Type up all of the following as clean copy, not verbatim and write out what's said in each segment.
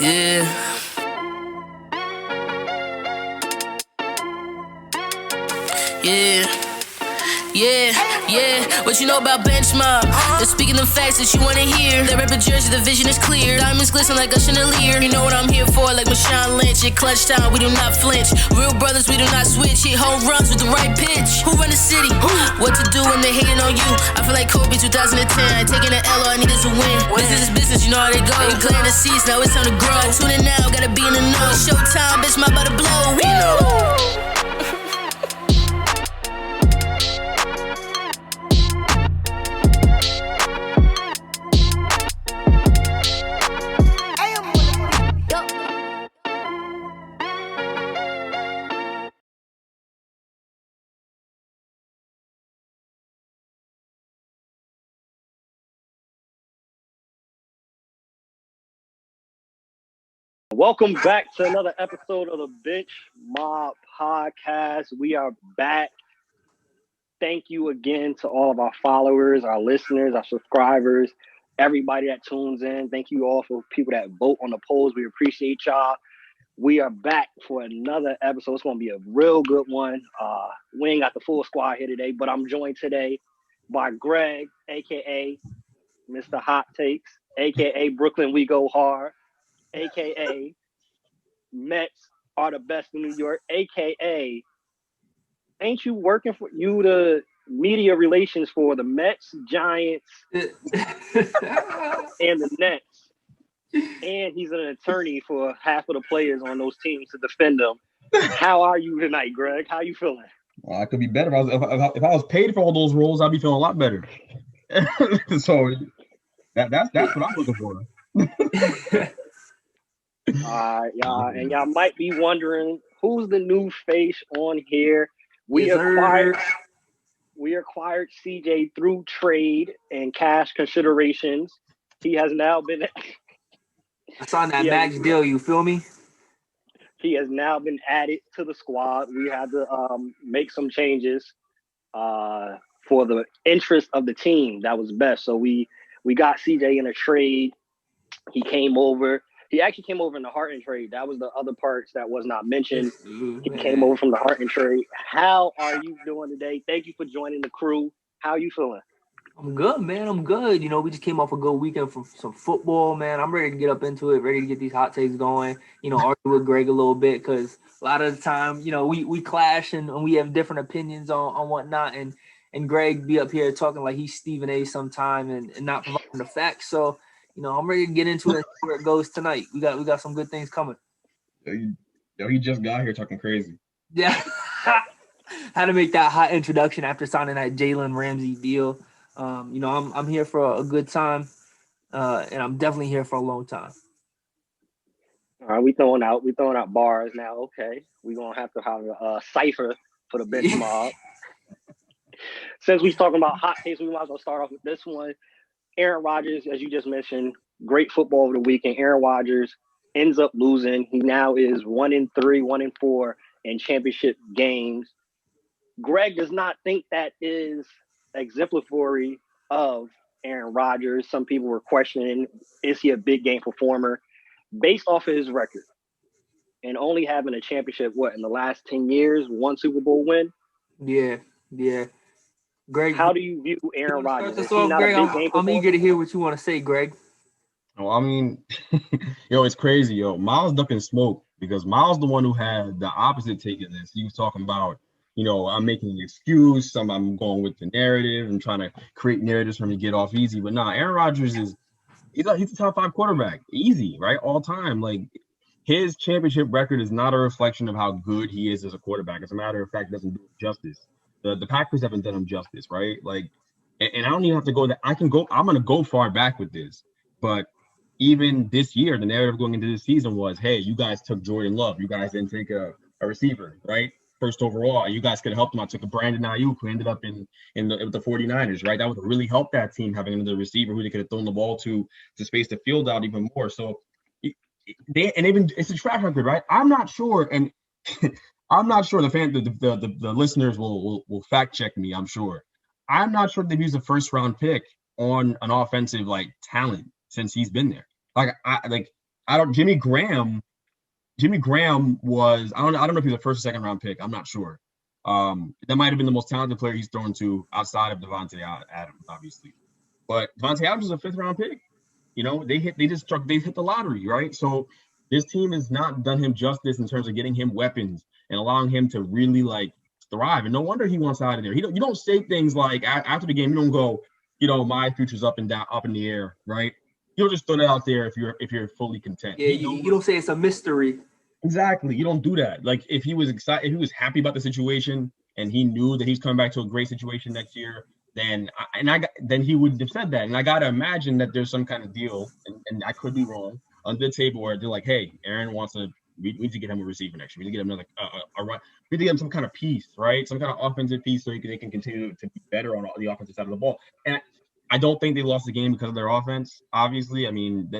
Yeah. What you know about bench mob? They're speaking the facts that you wanna hear. They rep a jersey, the vision is clear. Diamonds glisten like a chandelier. You know what I'm here for, like Marshawn Lynch. At clutch time, we do not flinch. Real brothers, we do not switch. Hit home runs with the right pitch. Who run the city? What to do when they hating on you? I feel like Kobe 2010. Taking an L, all I need is a win. Business is business, you know how they go. They clearing the seats, now it's time to grow. Tune in now, gotta be in the know. Showtime, bitch, my about to blow. We know. Welcome back to another episode of the Bench Mob Podcast. We are back. Thank you again to all of our followers, our listeners, our subscribers, everybody that tunes in. Thank you all for people that vote on the polls. We appreciate y'all. We are back for another episode. It's going to be a real good one. We ain't got the full squad here today, but I'm joined today by Greg, a.k.a. Mr. Hot Takes, a.k.a. Brooklyn We Go Hard, a.k.a. Mets are the best in New York, a.k.a. ain't you working for you the media relations for the Mets, Giants, and the Nets, and he's an attorney for half of the players on those teams to defend them. How are you tonight, Greg? How you feeling? Well, I could be better. If I was paid for all those roles, I'd be feeling a lot better. So that's what I'm looking for. Y'all, and y'all might be wondering who's the new face on here. We acquired CJ through trade and cash considerations. He has now been. I signed that max deal. You feel me? He has now been added to the squad. We had to make some changes for the interest of the team. That was best. So we got CJ in a trade. He came over. He actually came over in the Harton trade. That was the other parts that was not mentioned. He came over from the Harton trade. How are you doing today? Thank you for joining the crew. How are you feeling? I'm good, man. I'm good. You know, we just came off a good weekend from some football, man. I'm ready to get up into it, ready to get these hot takes going, you know, argue with Greg a little bit because a lot of the time, you know, we clash and we have different opinions on whatnot. And Greg be up here talking like he's Stephen A. sometime and not providing the facts. So, you know, I'm ready to get into it and see where it goes tonight. We got some good things coming. He just got here talking crazy. Yeah. Had to make that hot introduction after signing that Jalen Ramsey deal. You know, I'm here for a good time, and I'm definitely here for a long time. All right, we throwing out bars now. Okay, we're gonna have to have a cipher for the bench mob. Since we're talking about hot takes, we might as well start off with this one. Aaron Rodgers, as you just mentioned, great football over the weekend. Aaron Rodgers ends up losing. He now is 1-3, 1-4 in championship games. Greg does not think that is exemplary of Aaron Rodgers. Some people were questioning, is he a big game performer? Based off of his record and only having a championship, in the last 10 years, one Super Bowl win? Yeah. Greg, how do you view Aaron Rodgers? Greg, I'm eager to hear what you want to say, Greg. Oh, I mean, it's crazy, Miles ducking smoke because Miles the one who had the opposite take of this. He was talking about, I'm making an excuse. I'm going with the narrative and trying to create narratives for him to get off easy. But Aaron Rodgers he's a top 5 quarterback, easy, right? All time. Like his championship record is not a reflection of how good he is as a quarterback. As a matter of fact, it doesn't do him justice. The Packers haven't done him justice, right? Like, and I don't even have to go that. I'm going to go far back with this, but even this year, the narrative going into this season was, hey, you guys took Jordan Love. You guys didn't take a receiver, right? First overall. You guys could have helped him. I took a Brandon Ayuk who ended up with the 49ers, right? That would have really helped that team having another receiver who they could have thrown the ball to space the field out even more. So it's a track record, right? I'm not sure, and I'm not sure the listeners will fact check me. I'm sure. I'm not sure they've used a first round pick on an offensive talent since he's been there. Jimmy Graham was, I don't know if he's a first or second round pick. I'm not sure. That might have been the most talented player he's thrown to outside of Devontae Adams, obviously. But Devontae Adams is a 5th round pick. You know, they hit the lottery, right? So this team has not done him justice in terms of getting him weapons and allowing him to really like thrive. And no wonder he wants out of there. You don't say things like after the game, you don't go, you know, my future's up and down, up in the air, right? You don't just throw that out there if you're fully content. Yeah, you don't say it's a mystery. Exactly. You don't do that. Like if he was excited, if he was happy about the situation and he knew that he's coming back to a great situation next year, then he would have said that. And I gotta imagine that there's some kind of deal, and I could be wrong, under the table where they're like, hey, Aaron wants we need to get him a receiver next year. We need to get him another a run. We need to get him some kind of piece, right? Some kind of offensive piece so they can continue to be better on the offensive side of the ball. And I don't think they lost the game because of their offense. Obviously, I mean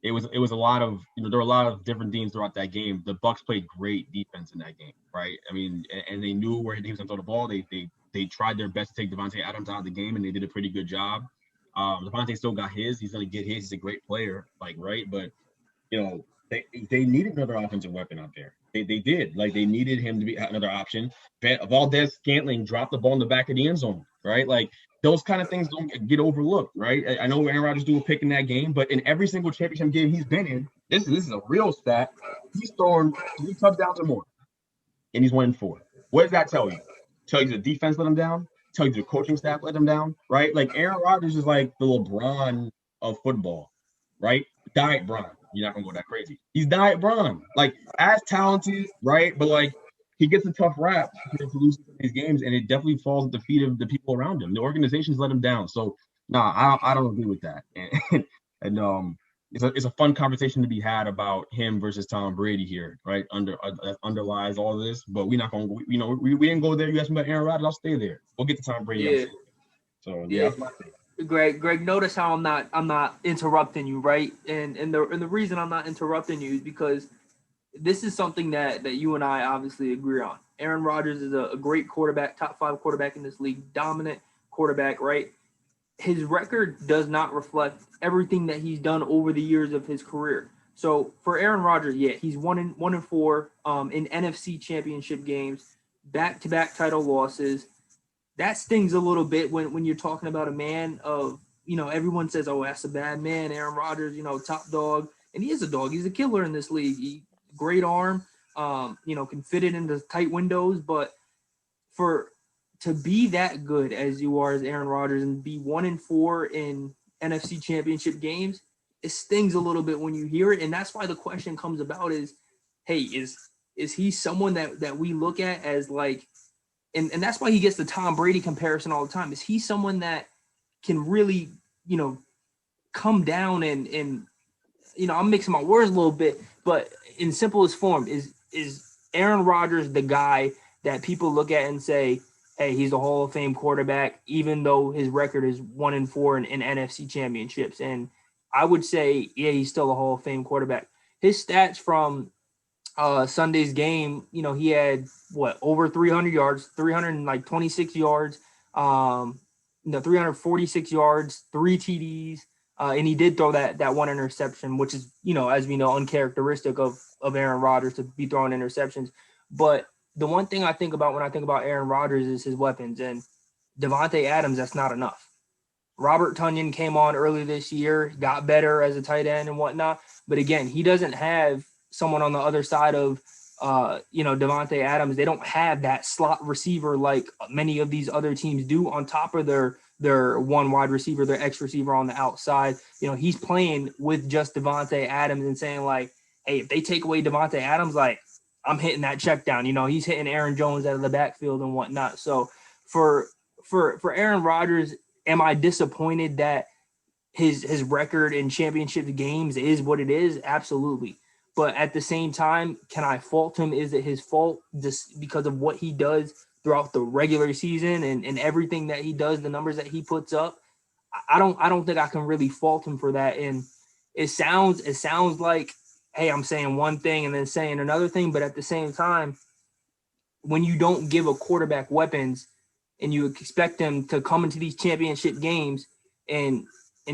it was a lot of, you know, there were a lot of different themes throughout that game. The Bucs played great defense in that game, right? I mean, and they knew where he was going to throw the ball. They tried their best to take Devontae Adams out of the game, and they did a pretty good job. Devontae still got his. He's going to get his. He's a great player, like, right? But, you know, they needed another offensive weapon out there. They did. Like, they needed him to be another option. Valdez-Scantling dropped the ball in the back of the end zone, right? Like, those kind of things don't get overlooked, right? I know Aaron Rodgers do a pick in that game, but in every single championship game he's been in, this is a real stat. He's thrown 3 touchdowns or more, and he's 1-4. What does that tell you? Tell you the defense let him down? Tell you the coaching staff let him down, right? Like Aaron Rodgers is like the LeBron of football, right? Diet Bron. You're not gonna go that crazy. He's Diet Bron, like as talented, right? But like he gets a tough rap to lose these games, and it definitely falls at the feet of the people around him. The organizations let him down. So, I don't agree with that. And it's a fun conversation to be had about him versus Tom Brady here, right? Underlies all of this, but we're not going to, you know, we didn't go there. You asked me about Aaron Rodgers, I'll stay there. We'll get to Tom Brady. Yeah. So, yeah. Greg, notice how I'm not interrupting you, right? And the reason I'm not interrupting you is because this is something that you and I obviously agree on. Aaron Rodgers is a great quarterback, top 5 quarterback in this league, dominant quarterback, right? His record does not reflect everything that he's done over the years of his career. So for Aaron Rodgers, yeah, he's 1-4 in NFC championship games, back-to-back title losses. That stings a little bit when you're talking about a man of, you know, everyone says, oh, that's a bad man, Aaron Rodgers, you know, top dog. And he is a dog. He's a killer in this league. Great arm, you know, can fit it into tight windows. But to be that good as you are as Aaron Rodgers and be 1-4 in NFC championship games, it stings a little bit when you hear it. And that's why the question comes about is, hey, is he someone that we look at as like, and that's why he gets the Tom Brady comparison all the time. Is he someone that can really, you know, come down and you know, I'm mixing my words a little bit, but in simplest form, is Aaron Rodgers the guy that people look at and say, hey, he's a Hall of Fame quarterback, even though his record is 1-4 in NFC championships? And I would say, yeah, he's still a Hall of Fame quarterback. His stats from Sunday's game, you know, he had over 300 yards, 326 yards, 346 yards, 3 TDs. And he did throw that one interception, which is, you know, as we know, uncharacteristic of Aaron Rodgers to be throwing interceptions. But the one thing I think about when I think about Aaron Rodgers is his weapons. And Devontae Adams, that's not enough. Robert Tonyan came on early this year, got better as a tight end and whatnot. But again, he doesn't have someone on the other side of, you know, Devontae Adams. They don't have that slot receiver like many of these other teams do on top of their one wide receiver, their X receiver on the outside. You know, he's playing with just Devontae Adams and saying like, hey, if they take away Devontae Adams, like I'm hitting that check down. You know, he's hitting Aaron Jones out of the backfield and whatnot. So for Aaron Rodgers, am I disappointed that his record in championship games is what it is? Absolutely. But at the same time, can I fault him? Is it his fault just because of what he does throughout the regular season and everything that he does, the numbers that he puts up? I don't think I can really fault him for that. And it sounds like, hey, I'm saying one thing and then saying another thing, but at the same time, when you don't give a quarterback weapons and you expect him to come into these championship games and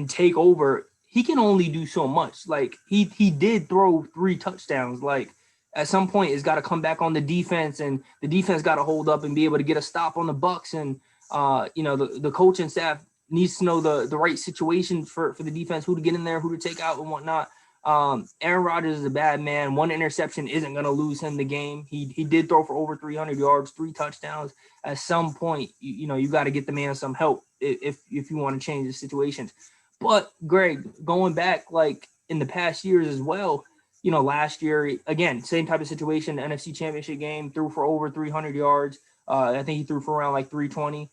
take over, he can only do so much. Like he did throw 3 touchdowns. Like at some point, it's got to come back on the defense, and the defense got to hold up and be able to get a stop on the Bucks. And the coaching staff needs to know the right situation for the defense, who to get in there, who to take out, and whatnot. Aaron Rodgers is a bad man. 1 interception isn't going to lose him the game. He did throw for over 300 yards, 3 touchdowns. At some point, you got to get the man some help if you want to change the situations. But Greg, going back like in the past years as well, last year, again, same type of situation, the NFC Championship game, threw for over 300 yards. I think he threw for around like 320.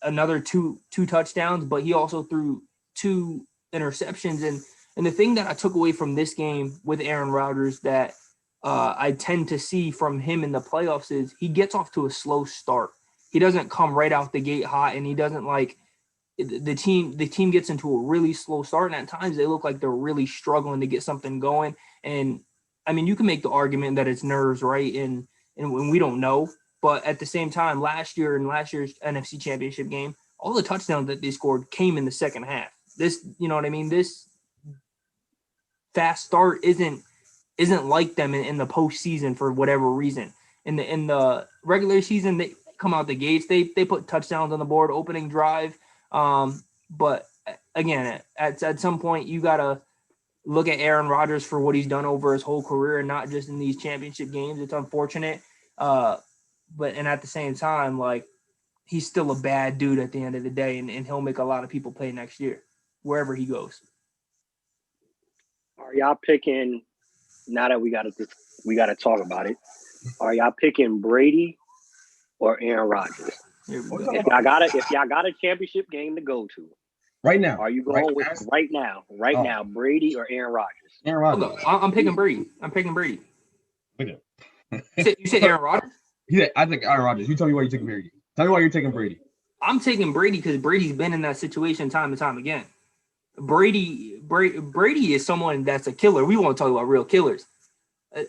Another two touchdowns, but he also threw 2 interceptions. And the thing that I took away from this game with Aaron Rodgers that I tend to see from him in the playoffs is he gets off to a slow start. He doesn't come right out the gate hot, and he doesn't like the team gets into a really slow start, and at times they look like they're really struggling to get something going. And I mean, you can make the argument that it's nerves, right? And we don't know, but at the same time, last year's NFC Championship game, all the touchdowns that they scored came in the second half. This, you know what I mean? This fast start isn't like them in the postseason for whatever reason. In the regular season, they come out the gates, they put touchdowns on the board, opening drive. But again, at some point, you gotta look at Aaron Rodgers for what he's done over his whole career, and not just in these championship games. It's unfortunate, but at the same time, like he's still a bad dude at the end of the day, and he'll make a lot of people pay next year wherever he goes. Are y'all picking? Now that we got to talk about it. Are y'all picking Brady or Aaron Rodgers? If y'all got a championship game to go to right now, are you going right now, Brady or Aaron Rodgers? Aaron Rodgers. I'm picking Brady. Okay. You said Aaron Rodgers? Yeah, I think Aaron Rodgers. You tell me why you're taking Brady. Tell me why you're taking Brady. I'm taking Brady because Brady's been in that situation time and time again. Brady is someone that's a killer. We want to talk about real killers. All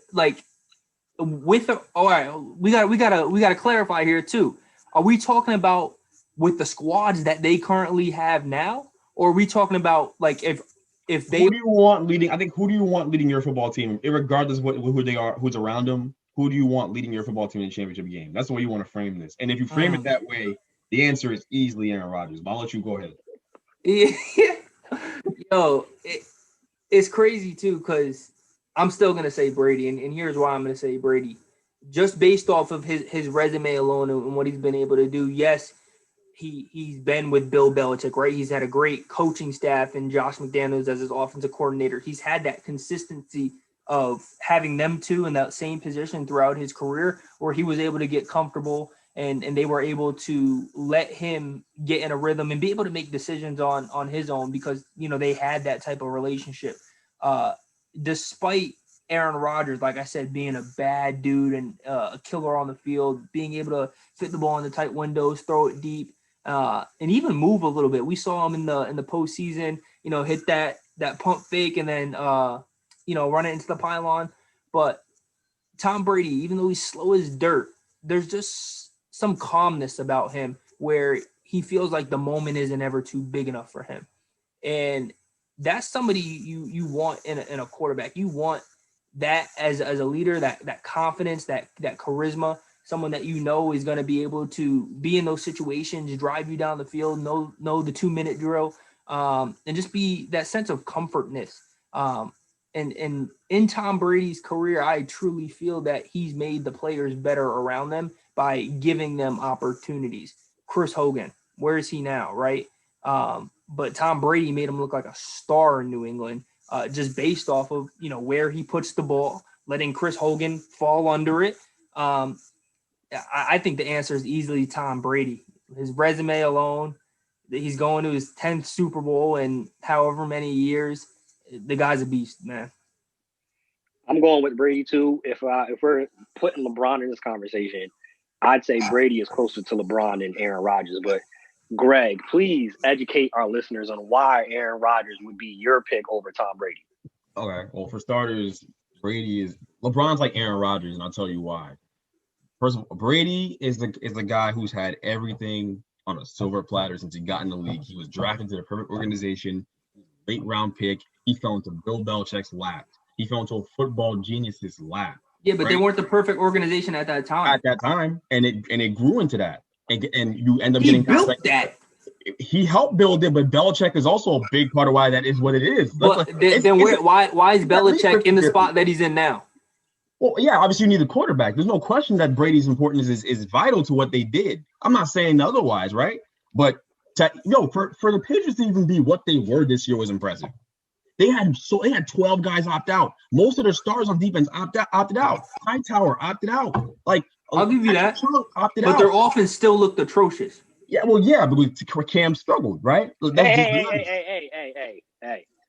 right, we gotta clarify here too. Are we talking about with the squads that they currently have now, or are we talking about like if they? Who do you want leading? I think who do you want leading your football team, regardless of who they are, who's around them? Who do you want leading your football team in the championship game? That's the way you want to frame this. And if you frame it that way, the answer is easily Aaron Rodgers. But I'll let you go ahead. Yeah. Yo, it's crazy too because I'm still gonna say Brady, and here's why I'm gonna say Brady. Just based off of his resume alone and what he's been able to do. Yes, he's been with Bill Belichick, right? He's had a great coaching staff and Josh McDaniels as his offensive coordinator. He's had that consistency of having them two in that same position throughout his career where he was able to get comfortable and they were able to let him get in a rhythm and be able to make decisions on his own because, they had that type of relationship. Despite Aaron Rodgers, like I said, being a bad dude and a killer on the field, being able to fit the ball in the tight windows, throw it deep, and even move a little bit. We saw him in the postseason, hit that pump fake and then run it into the pylon. But Tom Brady, even though he's slow as dirt, there's just some calmness about him where he feels like the moment isn't ever too big enough for him. And that's somebody you want in a quarterback. You want that as a leader, that confidence, that charisma, someone that is going to be able to be in those situations, drive you down the field, know the 2-minute drill, and just be that sense of comfortness. And in Tom Brady's career, I truly feel that he's made the players better around them by giving them opportunities. Chris Hogan, where is he now, right? But Tom Brady made him look like a star in New England, just based off of, where he puts the ball, letting Chris Hogan fall under it. I think the answer is easily Tom Brady. His resume alone, he's going to his 10th Super Bowl in however many years. The guy's a beast, man. I'm going with Brady too. If we're putting LeBron in this conversation, I'd say Brady is closer to LeBron than Aaron Rodgers. But Greg, please educate our listeners on why Aaron Rodgers would be your pick over Tom Brady. Okay. Well, for starters, LeBron's like Aaron Rodgers, and I'll tell you why. First of all, Brady is the guy who's had everything on a silver platter since he got in the league. He was drafted to the perfect organization, late round pick. He fell into Bill Belichick's lap. He fell into a football genius's lap. Yeah, but they weren't the perfect organization at that time. At that time, and it grew into that, and you end up He getting built that. He helped build it, but Belichick is also a big part of why that is what it is. But why is Belichick in the spot that he's in now? Well, yeah, obviously you need a quarterback. There's no question that Brady's importance is vital to what they did. I'm not saying otherwise, right? But for the Patriots to even be what they were this year was impressive. They had 12 guys opt out. Most of their stars on defense opted out. Hightower opted out. Like I'll give you that. Opted but out. Their offense still looked atrocious. Yeah, well, yeah, because Cam struggled, right? Hey.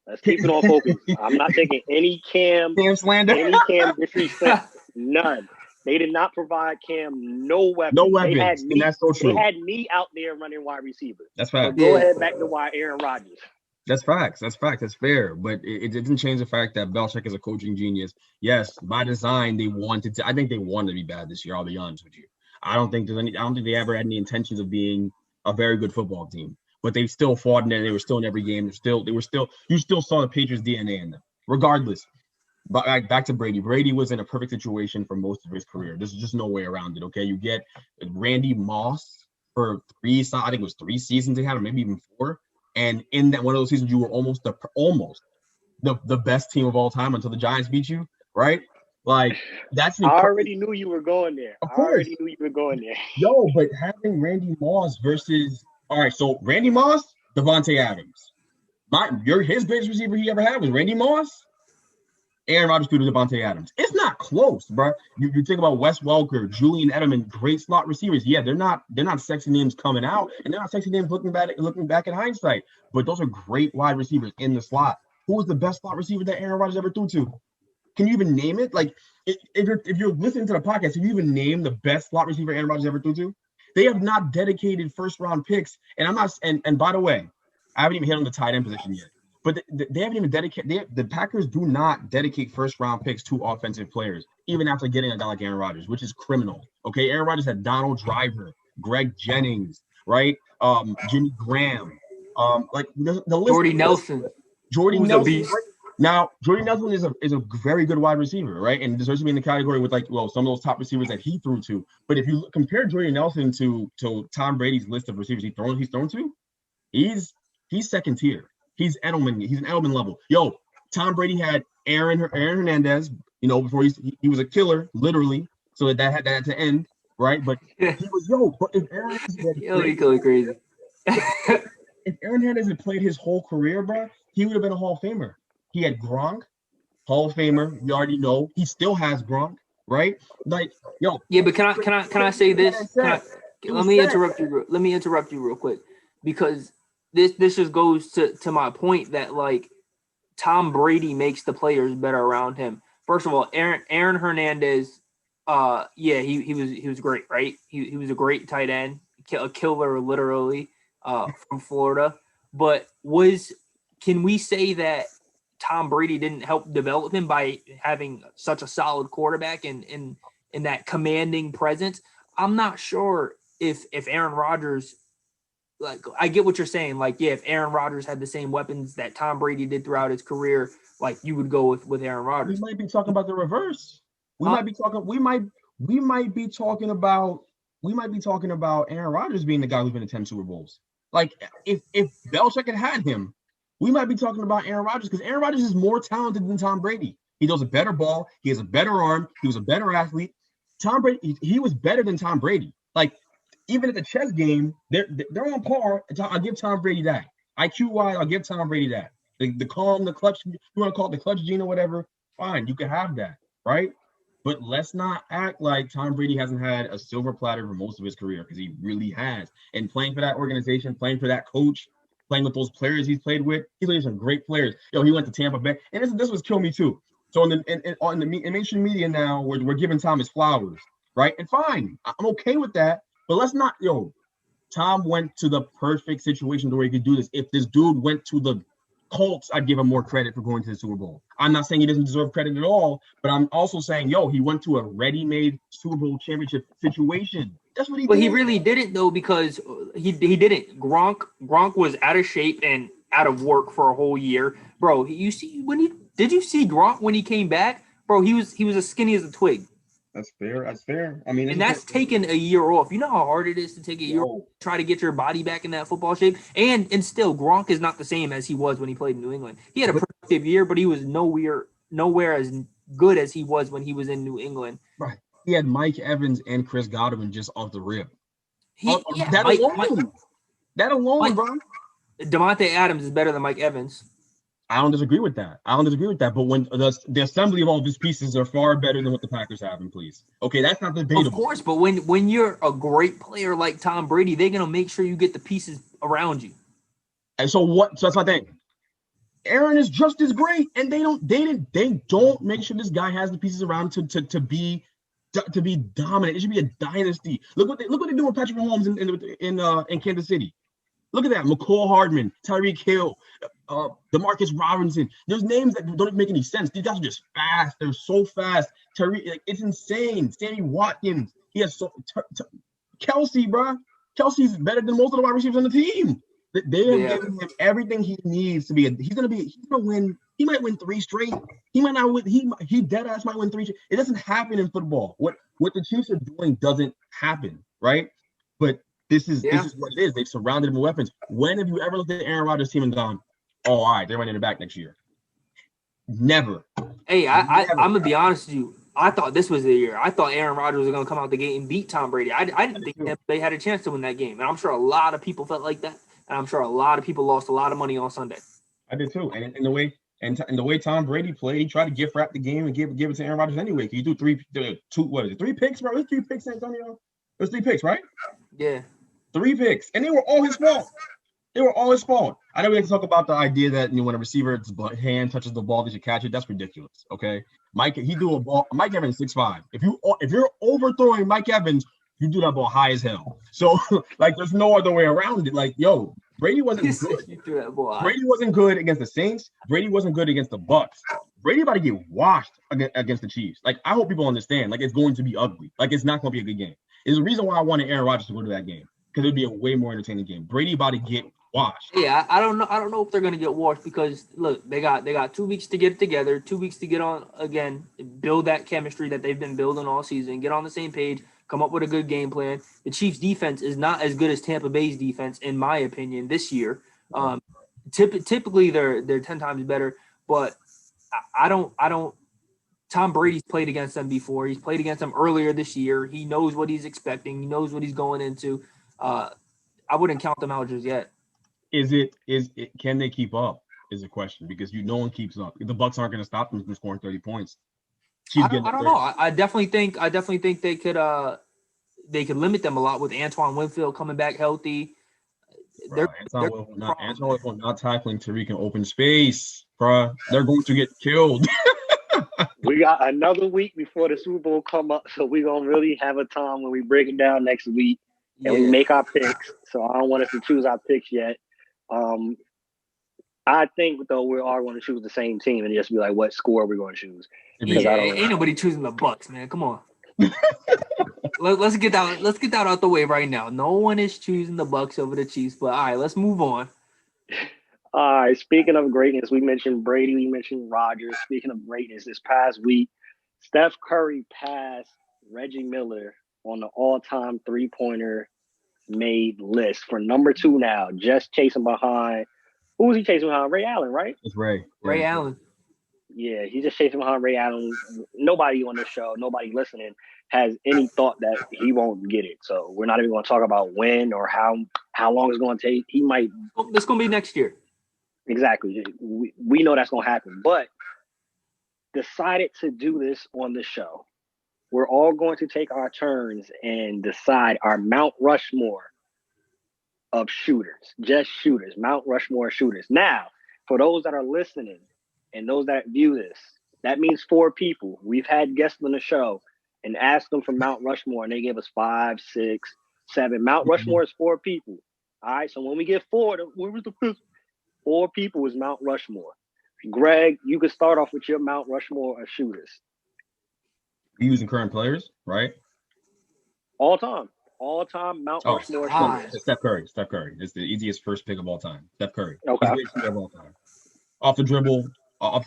Let's keep it on focus. I'm not taking any Cam slander, any Cam disrespect. None. They did not provide Cam no weapons. No weapons, and that's so true. They had me out there running wide receiver. That's right. So go ahead back to why Aaron Rodgers. That's facts. That's fair. But it didn't change the fact that Belichick is a coaching genius. Yes, by design, I think they wanted to be bad this year. I'll be honest with you. I don't think they ever had any intentions of being a very good football team. But they still fought in there. They were still in every game. You still saw the Patriots DNA in them. Regardless. But back to Brady. Brady was in a perfect situation for most of his career. There's just no way around it. Okay. You get Randy Moss for 3 seasons they had, or maybe even 4. And in that one of those seasons, you were almost the best team of all time until the Giants beat you, right? Like that's. I already knew you were going there. Of course. Yo, but having Randy Moss versus so Randy Moss, Devontae Adams. His greatest receiver he ever had was Randy Moss. Aaron Rodgers threw to Devontae Adams. It's not close, bro. You think about Wes Welker, Julian Edelman, great slot receivers. Yeah, they're not sexy names coming out, and they're not sexy names looking back in hindsight. But those are great wide receivers in the slot. Who was the best slot receiver that Aaron Rodgers ever threw to? Can you even name it? Like, if you're listening to the podcast, can you even name the best slot receiver Aaron Rodgers ever threw to? They have not dedicated first round picks, and I'm not. And by the way, I haven't even hit on the tight end position yet. But they haven't even dedicated. The Packers do not dedicate first-round picks to offensive players, even after getting a guy like Aaron Rodgers, which is criminal. Okay, Aaron Rodgers had Donald Driver, Greg Jennings, right? Jimmy Graham, like the list. Jordy Nelson. Jordy Nelson. A beast. Now, Jordy Nelson is a very good wide receiver, right? And deserves to be in the category with some of those top receivers that he threw to. But if you compare Jordy Nelson to Tom Brady's list of receivers he's thrown to, he's second tier. He's Edelman. He's an Edelman level. Yo, Tom Brady had Aaron Hernandez, before he was a killer, literally. So that had to end, right? But he was, but if Aaron he's going crazy. If Aaron Hernandez had played his whole career, bro, he would have been a Hall of Famer. He had Gronk, Hall of Famer. You already know. He still has Gronk, right? Like, yo. Yeah, but can I say this? Let me interrupt you real quick, because this just goes to my point that, like, Tom Brady makes the players better around him. First of all, Aaron Hernandez, he was great, right? He was a great tight end, a killer literally, from Florida. But can we say that Tom Brady didn't help develop him by having such a solid quarterback and in that commanding presence? I'm not sure if Aaron Rodgers, like, I get what you're saying. Like, yeah, if Aaron Rodgers had the same weapons that Tom Brady did throughout his career, like, you would go with Aaron Rodgers. We might be talking about the reverse. We might be talking about Aaron Rodgers being the guy who's been to 10 Super Bowls. Like, if Belichick had him, we might be talking about Aaron Rodgers, because Aaron Rodgers is more talented than Tom Brady. He throws a better ball. He has a better arm. He was a better athlete. Tom Brady, he was better than Tom Brady. Like, even at the chess game, they're on par. I'll give Tom Brady that. IQ-wise, I'll give Tom Brady that. The calm, the clutch, you want to call it the clutch gene or whatever, fine, you can have that, right? But let's not act like Tom Brady hasn't had a silver platter for most of his career, because he really has. And playing for that organization, playing for that coach, playing with those players he's played with, he's played with some great players. Yo, he went to Tampa Bay, and this was kill me too. So in mainstream media now, we're giving Tom his flowers, right? And fine, I'm okay with that. But let's not, Tom went to the perfect situation where he could do this. If this dude went to the Colts, I'd give him more credit for going to the Super Bowl. I'm not saying he doesn't deserve credit at all, but I'm also saying, he went to a ready-made Super Bowl championship situation. That's what he did. But he really didn't, though, because he didn't. Gronk was out of shape, and out of work for a whole year, bro. Did you see Gronk when he came back, bro? He was as skinny as a twig. That's fair. That's fair. I mean, And that's taking a year off. You know how hard it is to take a year off, try to get your body back in that football shape. And still, Gronk is not the same as he was when he played in New England. He had a productive year, but he was nowhere as good as he was when he was in New England. Right. He had Mike Evans and Chris Godwin just off the rip. That alone, bro. Devontae Adams is better than Mike Evans. I don't disagree with that. But when the assembly of all these pieces are far better than what the Packers have in place. Okay, that's not debatable. Of course, but when you're a great player like Tom Brady, they're gonna make sure you get the pieces around you. And so that's my thing. Aaron is just as great, and they don't make sure this guy has the pieces around to be dominant. It should be a dynasty. Look what they're doing with Patrick Mahomes in Kansas City. Look at that. McCall Hardman, Tyreek Hill, DeMarcus Robinson. There's names that don't even make any sense. These guys are just fast. They're so fast. It's insane. Sammy Watkins. He has Kelsey, bro. Kelsey's better than most of the wide receivers on the team. They have given him everything he needs to be. He's gonna win. He might win 3 straight. He might not win. He dead ass might win 3 straight. It doesn't happen in football. What the Chiefs are doing doesn't happen, right? But this is what it is. They've surrounded him with weapons. When have you ever looked at Aaron Rodgers' team and gone, "Oh, all right, they're running it back next year"? Never. Hey, I'm gonna be honest with you. I thought this was the year. I thought Aaron Rodgers was gonna come out the gate and beat Tom Brady. I didn't think they had a chance to win that game, and I'm sure a lot of people felt like that. And I'm sure a lot of people lost a lot of money on Sunday. I did too. And the way Tom Brady played, he tried to gift wrap the game and give it to Aaron Rodgers anyway. Can you do 3 picks, bro? It was 3 picks, Antonio. It was 3 picks, right? Yeah. 3 picks, and they were all his fault. I know we have to talk about the idea that when a receiver's hand touches the ball, they should catch it. That's ridiculous. Okay, Mike Evans 6'5". If you're overthrowing Mike Evans, you do that ball high as hell. So there's no other way around it. Brady wasn't good. Brady wasn't good against the Saints. Brady wasn't good against the Bucks. Brady about to get washed against the Chiefs. I hope people understand. It's going to be ugly. It's not going to be a good game. There's a reason why I wanted Aaron Rodgers to go to that game, because it'd be a way more entertaining game. Brady about to get washed. Yeah, I don't know if they're gonna get washed, because look, they got 2 weeks to get it together, 2 weeks to get on again, build that chemistry that they've been building all season, get on the same page, come up with a good game plan. The Chiefs' defense is not as good as Tampa Bay's defense, in my opinion, this year. Typically they're 10 times better, but I don't. Tom Brady's played against them before. He's played against them earlier this year. He knows what he's expecting. He knows what he's going into. I wouldn't count them out just yet. Can they keep up is the question, because no one keeps up. The Bucks aren't going to stop them from scoring 30 points. I don't know. I definitely think they could limit them a lot with Antoine Winfield coming back healthy. Antoine Winfield not tackling Tariq in open space, bro. They're going to get killed. We got another week before the Super Bowl come up, so we're gonna really have a time when we break it down next week and we make our picks. So I don't want us to choose our picks yet. I think though we are going to choose the same team and just be like, what score we're going to choose. Ain't nobody choosing the Bucks, man. Come on. let's get that out the way right now. No one is choosing the Bucks over the Chiefs. But all right, let's move on. All right, speaking of greatness, we mentioned Brady, we mentioned Rodgers. Speaking of greatness, this past week, Steph Curry passed Reggie Miller on the all-time three-pointer made list for number 2 now, just chasing behind. Who was he chasing behind? Ray Allen, right? It's Ray. Ray Allen. Yeah, he's just chasing behind Ray Allen. Nobody on this show, nobody listening, has any thought that he won't get it. So we're not even going to talk about when or how long it's going to take. He might. It's going to be next year. Exactly. We know that's going to happen. But decided to do this on the show. We're all going to take our turns and decide our Mount Rushmore of shooters. Just shooters. Mount Rushmore shooters. Now, for those that are listening and those that view this, that means 4 people. We've had guests on the show and asked them for Mount Rushmore, and they gave us 5, 6, 7. Mount Rushmore is 4 people. All right, so when we get 4, where was the 5th? 4 people is Mount Rushmore. Greg, you could start off with your Mount Rushmore of shooters. You're using current players, right? All time. all-time Mount Oh, Rushmore God. shooters. Steph Curry. Steph Curry. It's the easiest first pick of all time. Steph Curry. He's Okay. the greatest shooter of all time. Off the dribble, off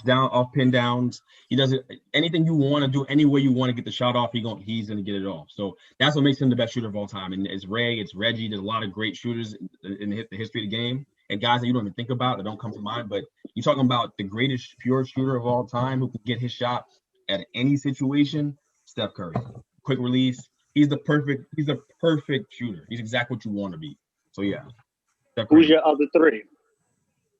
pin downs. He does it anything you want to do, any way you want to get the shot off. He's gonna get it off. So that's what makes him the best shooter of all time. And it's Ray, it's Reggie. There's a lot of great shooters in the history of the game, and guys that you don't even think about that don't come to mind. But you're talking about the greatest pure shooter of all time who can get his shot at any situation. Steph Curry. Quick release. He's the perfect shooter. He's exactly what you want to be. So yeah. Steph Curry. Who's your other three?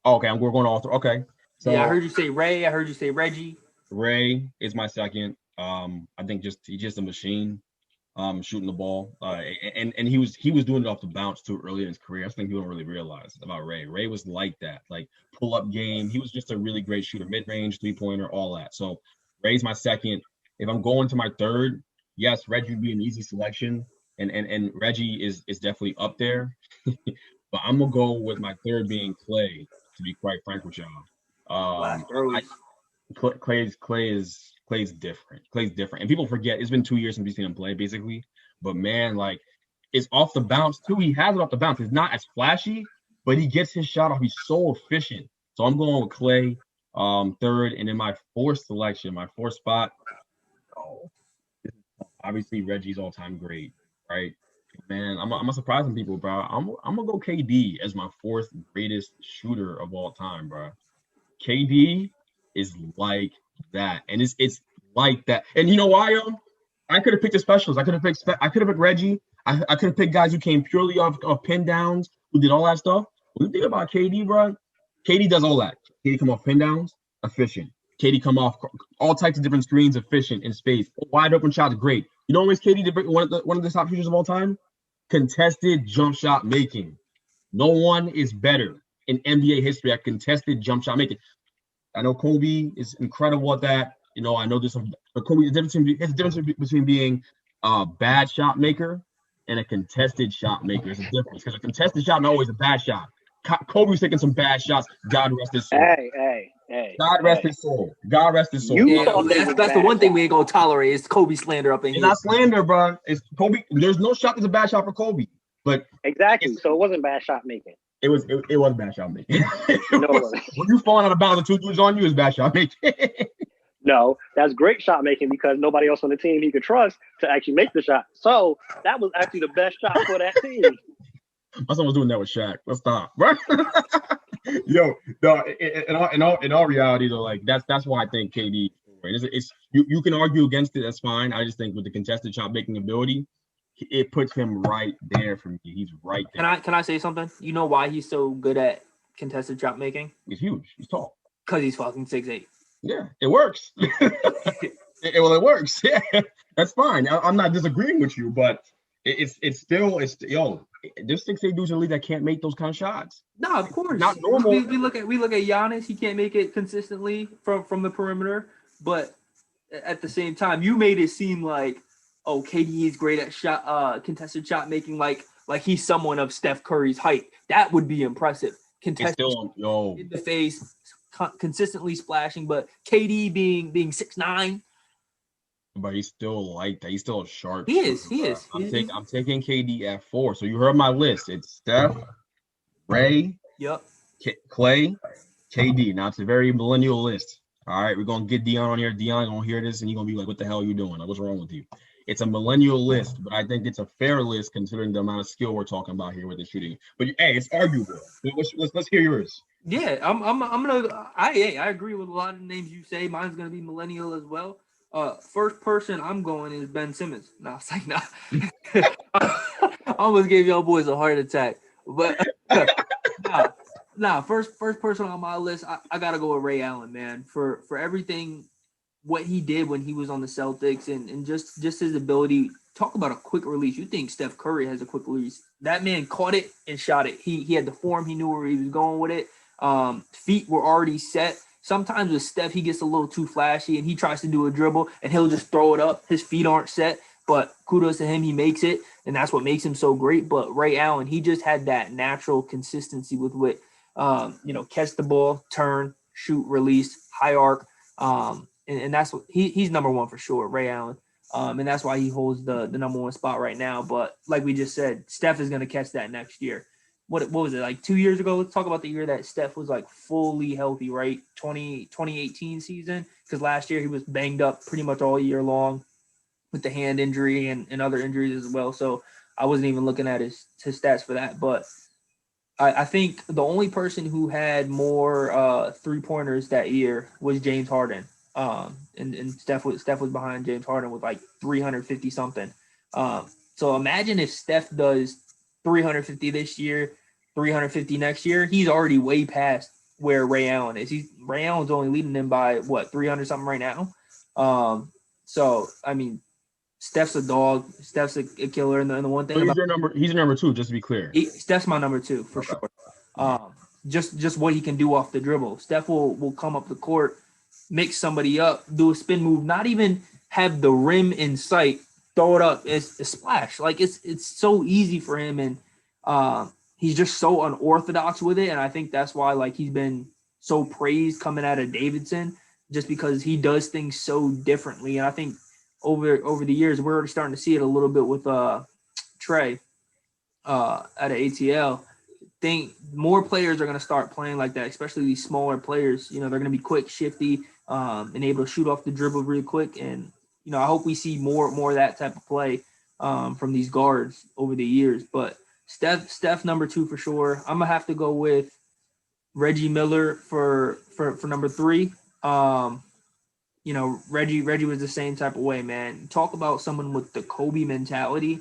Okay, we're going all through. Okay. So Yeah, I heard you say Ray. I heard you say Reggie. Ray is my second. I think he's just a machine, shooting the ball. And he was doing it off the bounce too early in his career. I think people don't really realize about Ray. Ray was like that, like pull up game. He was just a really great shooter, mid range, 3-pointer, all that. So Ray's my second. If I'm going to my third, yes, Reggie would be an easy selection, and Reggie is definitely up there. But I'm gonna go with my third being Clay. To be quite frank with y'all, Clay is different. Clay's different, and people forget it's been 2 years since we've seen him play, basically. But man, like it's off the bounce too. He has it off the bounce. It's not as flashy, but he gets his shot off. He's so efficient. So I'm going with Clay, third, and then my fourth selection, my fourth spot. Oh, obviously Reggie's all-time great, right? Man, I'm surprising people, bro. I'm gonna go KD as my fourth greatest shooter of all time, bro. KD is like that, and it's like that. And you know why? I could have picked the specials. I could have picked Reggie. I could have picked guys who came purely off pin downs, who did all that stuff. When you think about KD, bro, KD does all that. KD come off pin downs, efficient. KD come off all types of different screens, efficient in space, wide open shots, great. You know what makes KD one of the top shooters of all time? Contested jump shot making. No one is better in NBA history at contested jump shot making. I know Kobe is incredible at that. You know, I know there's some, but Kobe, there's a difference between being a bad shot maker and a contested shot maker. There's a difference because a contested shot is always a bad shot. Kobe's taking some bad shots. God rest his soul. Hey. God rest his soul. God rest his soul. That's the one thing we ain't gonna tolerate is Kobe slander up in here. It's not slander, bro. It's Kobe. There's no shot that's a bad shot for Kobe. But exactly. So it wasn't bad shot making. It was bad shot making. No, when you falling out of bounds and two dudes on you, is bad shot making. No, that's great shot making because nobody else on the team he could trust to actually make the shot. So that was actually the best shot for that team. My son was doing that with Shaq. Let's stop, right? Yo, no. In all reality, though, like that's why I think KD. It's you can argue against it. That's fine. I just think with the contested shot making ability, it puts him right there for me. He's right there. Can I say something? You know why he's so good at contested shot making? He's huge. He's tall. Because he's fucking 6'8". Yeah, it works. It works. Yeah, that's fine. I'm not disagreeing with you, but it's still there's 6'8" dudes in the league that can't make those kind of shots. No, of course. Not normal. We look at Giannis. He can't make it consistently from the perimeter, but at the same time, you made it seem like, oh, KD is great at contested shot making, like he's someone of Steph Curry's height. That would be impressive. Contested in the face, consistently splashing, but KD being 6'9". But he's still like that. He's still a sharp. He is. I'm taking KD at 4. So you heard my list. It's Steph, Ray, yep, Clay, KD. Now it's a very millennial list. All right, we're gonna get Dion on here. Dion gonna hear this, and you're gonna be like, "What the hell are you doing? Like, what's wrong with you?" It's a millennial list, but I think it's a fair list considering the amount of skill we're talking about here with the shooting. But hey, it's arguable. Let's hear yours. Yeah, I agree with a lot of the names you say. Mine's gonna be millennial as well. First person I'm going is Ben Simmons. Nah, it's like nah. I almost gave y'all boys a heart attack, but First person on my list, I gotta go with Ray Allen, man. For everything, what he did when he was on the Celtics, and just his ability. Talk about a quick release. You think Steph Curry has a quick release? That man caught it and shot it. He had the form. He knew where he was going with it. Feet were already set. Sometimes with Steph, he gets a little too flashy and he tries to do a dribble and he'll just throw it up. His feet aren't set, but kudos to him. He makes it, and that's what makes him so great. But Ray Allen, he just had that natural consistency with catch the ball, turn, shoot, release, high arc. And that's what he's number one for sure, Ray Allen. And that's why he holds the number one spot right now. But like we just said, Steph is going to catch that next year. What was it, like 2 years ago? Let's talk about the year that Steph was like fully healthy, right? 2018 season, because last year he was banged up pretty much all year long with the hand injury and other injuries as well. So I wasn't even looking at his stats for that. But I think the only person who had more 3-pointers that year was James Harden. And Steph was behind James Harden with like 350 something. So imagine if Steph does 350 this year, 350 next year. He's already way past where Ray Allen is. Ray Allen's only leading him by 300 something right now. So I mean, Steph's a dog. Steph's a killer. And the one thing So he's your number 2, just to be clear. Steph's my number 2 for sure. Just what he can do off the dribble. Steph will come up the court, mix somebody up, do a spin move, not even have the rim in sight, throw it up, it's a splash. Like it's so easy for him, and he's just so unorthodox with it. And I think that's why like he's been so praised coming out of Davidson, just because he does things so differently. And I think over the years we're already starting to see it a little bit with Trey out of ATL. Think more players are going to start playing like that, especially these smaller players. You know, they're going to be quick, shifty, and able to shoot off the dribble really quick. And, you know, I hope we see more of that type of play from these guards over the years. But Steph number 2 for sure. I'm going to have to go with Reggie Miller for number 3. You know, Reggie was the same type of way, man. Talk about someone with the Kobe mentality.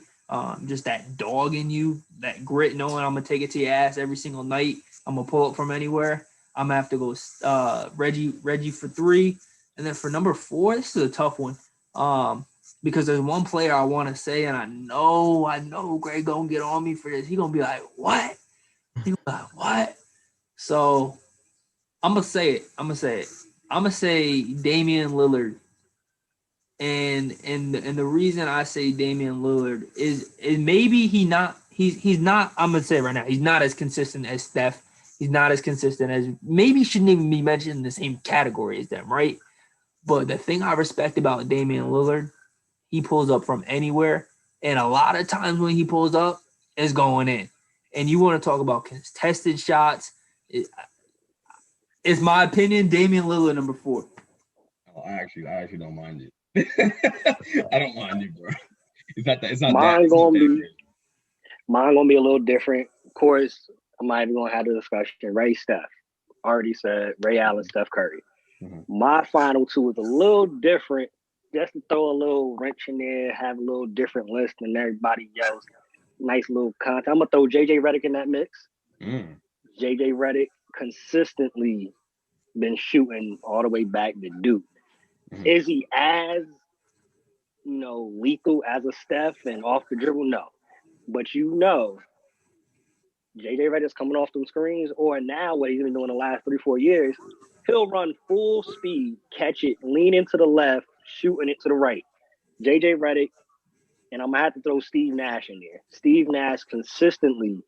Just that dog in you, that grit, knowing I'm gonna take it to your ass every single night. I'm gonna pull up from anywhere. I'm gonna have to go Reggie for 3, and then for number 4, this is a tough one. Because there's one player I want to say, and I know Greg gonna get on me for this. He gonna be like, "What?" He gonna be like, "What?" So I'm gonna say it. I'm gonna say Damian Lillard. And the reason I say Damian Lillard is maybe he's not. I'm gonna say it right now, he's not as consistent as Steph. He's not as consistent as, maybe shouldn't even be mentioned in the same category as them, right? But the thing I respect about Damian Lillard, he pulls up from anywhere, and a lot of times when he pulls up, it's going in. And you want to talk about contested shots? It's my opinion, Damian Lillard number 4. Oh, I actually don't mind it. I don't mind it, bro. It's not Mine that. gonna be a little different. Of course, I'm not even gonna have the discussion. Ray, Steph. Already said Ray Allen, Steph Curry. Mm-hmm. My final 2 is a little different, just to throw a little wrench in there, have a little different list than everybody else. Nice little content. I'm gonna throw JJ Redick in that mix. JJ Redick consistently been shooting all the way back to Duke. Mm-hmm. Is he as lethal as a Steph and off the dribble? No. But JJ Redick's coming off them screens, or now what he's been doing the last 3-4 years, he'll run full speed, catch it, lean into the left, shooting it to the right. JJ Redick, and I'm going to have to throw Steve Nash in there. Steve Nash consistently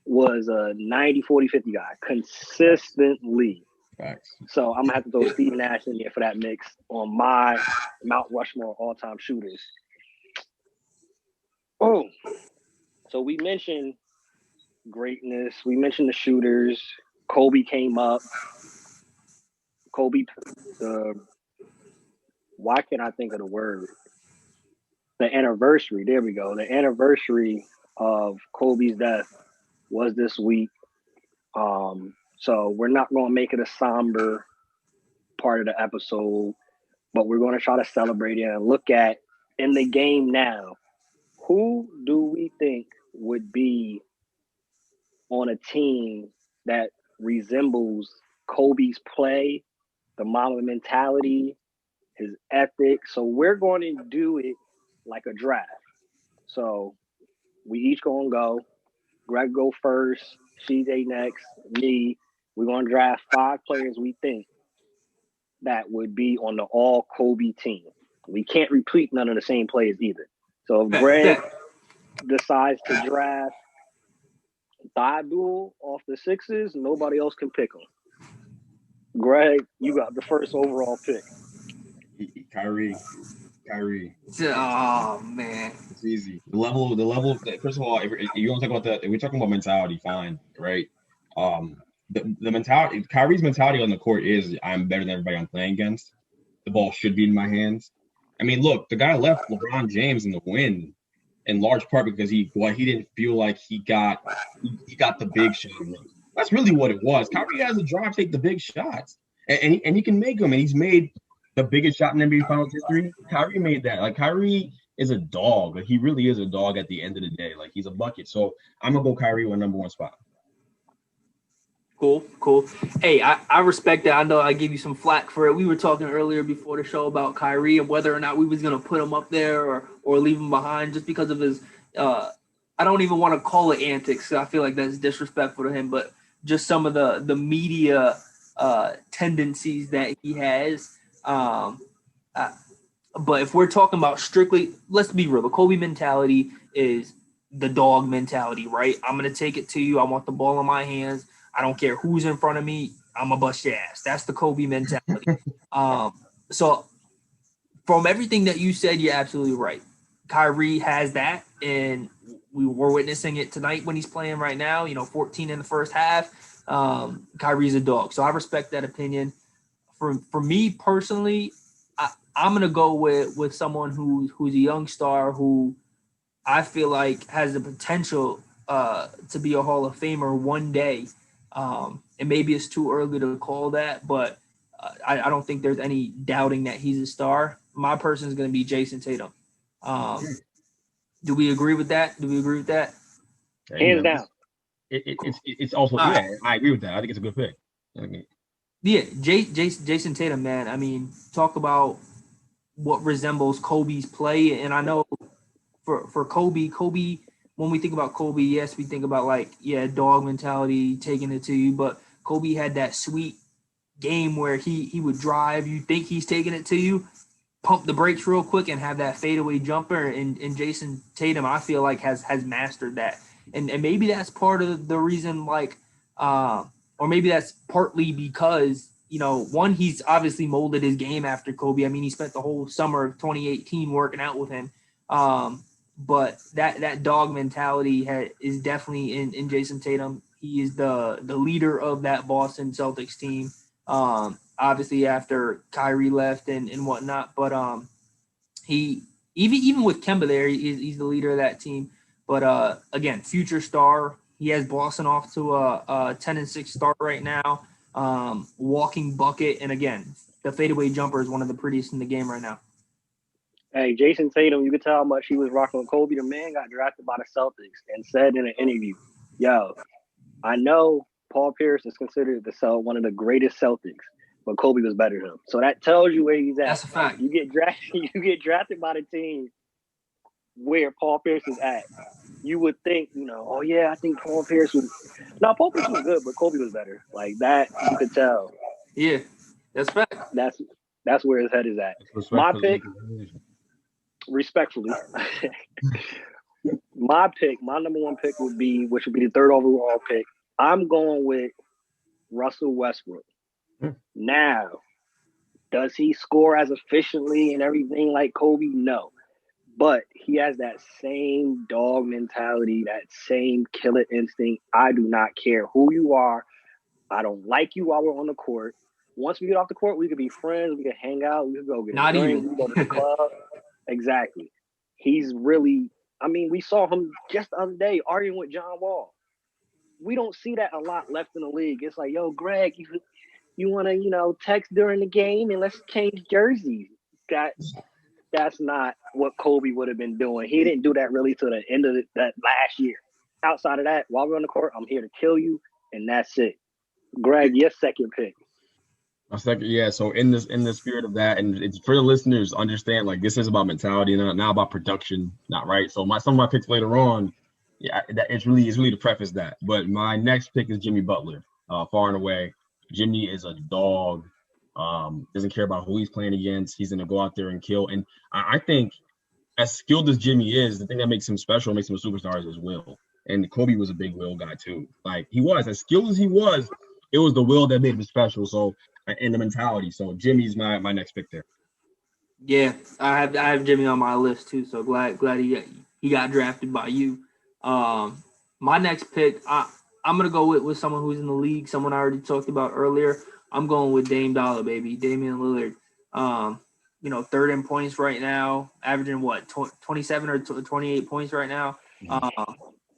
was a 90, 40, 50 guy. Consistently. Facts. So I'm going to have to throw Steve Nash in there for that mix on my Mount Rushmore all-time shooters. Oh, so we mentioned greatness. We mentioned the shooters. Kobe came up. Why can't I think of the word? The anniversary. There we go. The anniversary of Kobe's death was this week. So we're not going to make it a somber part of the episode, but we're going to try to celebrate it and look at, in the game now, who do we think would be on a team that resembles Kobe's play, the Mamba mentality, his ethic. So we're going to do it like a draft. So we each going to go. Greg go first, CJ next, me. We're going to draft 5 players we think that would be on the all Kobe team. We can't repeat none of the same players either. So if Greg decides to draft Abdul off the Sixers, nobody else can pick him. Greg, you got the first overall pick. Kyrie Kyrie. Oh man, It's easy. The level. First of all, if you want to talk about that, if we're talking about mentality, fine, right? The mentality, Kyrie's mentality on the court is, I'm better than everybody I'm playing against. The ball should be in my hands. I mean, look, the guy left LeBron James in the win in large part because he didn't feel like he got the big shot. That's really what it was. Kyrie has a drive, take the big shots, and he can make them. And he's made the biggest shot in NBA Finals history. Kyrie made that. Like, Kyrie is a dog. Like, he really is a dog at the end of the day. Like, he's a bucket. So I'm gonna go Kyrie with #1 spot. Cool. Hey, I respect that. I know I gave you some flack for it. We were talking earlier before the show about Kyrie and whether or not we was gonna put him up there or leave him behind just because of his. I don't even want to call it antics. I feel like that's disrespectful to him, but just some of the media tendencies that he has. But if we're talking about strictly, let's be real. The Kobe mentality is the dog mentality, right? I'm gonna take it to you. I want the ball in my hands. I don't care who's in front of me. I'm gonna bust your ass. That's the Kobe mentality. So from everything that you said, you're absolutely right. Kyrie has that, and we were witnessing it tonight when he's playing right now. 14 in the first half. Kyrie's a dog, so I respect that opinion. For me personally, I'm gonna go with someone who's a young star who I feel like has the potential to be a Hall of Famer one day. And maybe it's too early to call that, but I don't think there's any doubting that he's a star. My person is going to be Jason Tatum. Do we agree with that? Hands down. It's also, yeah, I agree with that. I think it's a good pick. Yeah, Jason Tatum, man. I mean, talk about what resembles Kobe's play. And I know for Kobe, when we think about Kobe, yes, we think about dog mentality, taking it to you. But Kobe had that sweet game where he would drive. You think he's taking it to you, pump the brakes real quick and have that fadeaway jumper. And Jason Tatum, I feel like has mastered that. And maybe that's part of the reason, or maybe that's partly because, one, he's obviously molded his game after Kobe. I mean, he spent the whole summer of 2018 working out with him. But that dog mentality is definitely in Jason Tatum. He is the leader of that Boston Celtics team. Obviously after Kyrie left and whatnot, but he even with Kemba there, he's the leader of that team. But again, future star. He has Boston off to a 10-6 start right now. Walking bucket, and again, the fadeaway jumper is one of the prettiest in the game right now. Hey, Jason Tatum, you could tell how much he was rocking with Kobe. The man got drafted by the Celtics and said in an interview, yo, I know Paul Pierce is considered one of the greatest Celtics, but Kobe was better than him. So that tells you where he's at. That's a fact. You get drafted by the team where Paul Pierce is at. You would think, oh yeah, I think Paul Pierce was good, but Kobe was better. Like that, you could tell. Yeah, that's fact. That's where his head is at. My pick, respectfully, my #1 pick would be the 3rd overall pick. I'm going with Russell Westbrook. Now, does he score as efficiently and everything like Kobe? No. But he has that same dog mentality, that same killer instinct. I do not care who you are. I don't like you while we're on the court. Once we get off the court, we could be friends. We could hang out. We could go get a drink. We could go to the club. Exactly. He's really, we saw him just the other day arguing with John Wall. We don't see that a lot left in the league. It's like, yo, Greg, you want to, text during the game and let's change jerseys. That's not what Kobe would have been doing. He didn't do that really till the end of that last year. Outside of that, while we're on the court, I'm here to kill you, and that's it. Greg, your second pick. My second, yeah. So in the spirit of that, and it's for the listeners, understand this is about mentality, not about production, not right. So some of my picks later on, yeah, it's really to preface that. But my next pick is Jimmy Butler, far and away. Jimmy is a dog. Doesn't care about who he's playing against. He's gonna go out there and kill. And I think, as skilled as Jimmy is, the thing that makes him special, makes him a superstar, is his will. And Kobe was a big will guy too. He was as skilled as he was. It was the will that made him special. So, and the mentality. So Jimmy's my next pick there. Yeah, I have Jimmy on my list too. So glad he got drafted by you. My next pick, I'm gonna go with someone who's in the league, someone I already talked about earlier. I'm going with Dame Dollar, baby, Damian Lillard. Third in points right now, averaging what 27 or 28 points right now.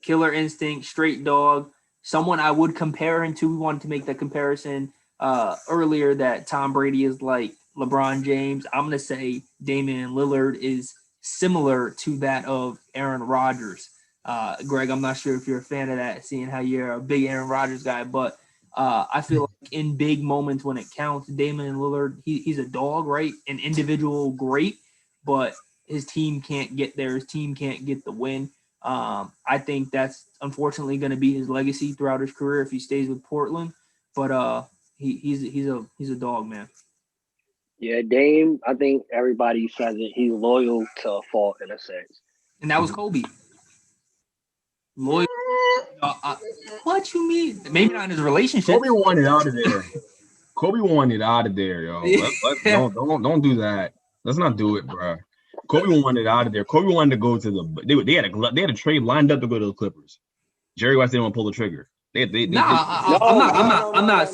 Killer instinct, straight dog. Someone I would compare him to. We wanted to make that comparison earlier that Tom Brady is like LeBron James. I'm gonna say Damian Lillard is similar to that of Aaron Rodgers. Greg, I'm not sure if you're a fan of that, seeing how you're a big Aaron Rodgers guy, but I feel like in big moments when it counts, Damian Lillard, he's a dog, right? An individual great, but his team can't get there. His team can't get the win. I think that's unfortunately going to be his legacy throughout his career if he stays with Portland. But he's a dog, man. Yeah, Dame, I think everybody says it. He's loyal to a fault in a sense. And that was Kobe. Loyal. What you mean? Maybe not in his relationship. Kobe wanted out of there. Kobe wanted out of there, yo. Don't do that. Let's not do it, bro. Kobe wanted out of there. Kobe wanted to go to the. They had a trade lined up to go to the Clippers. Jerry West didn't want to pull the trigger. I'm not.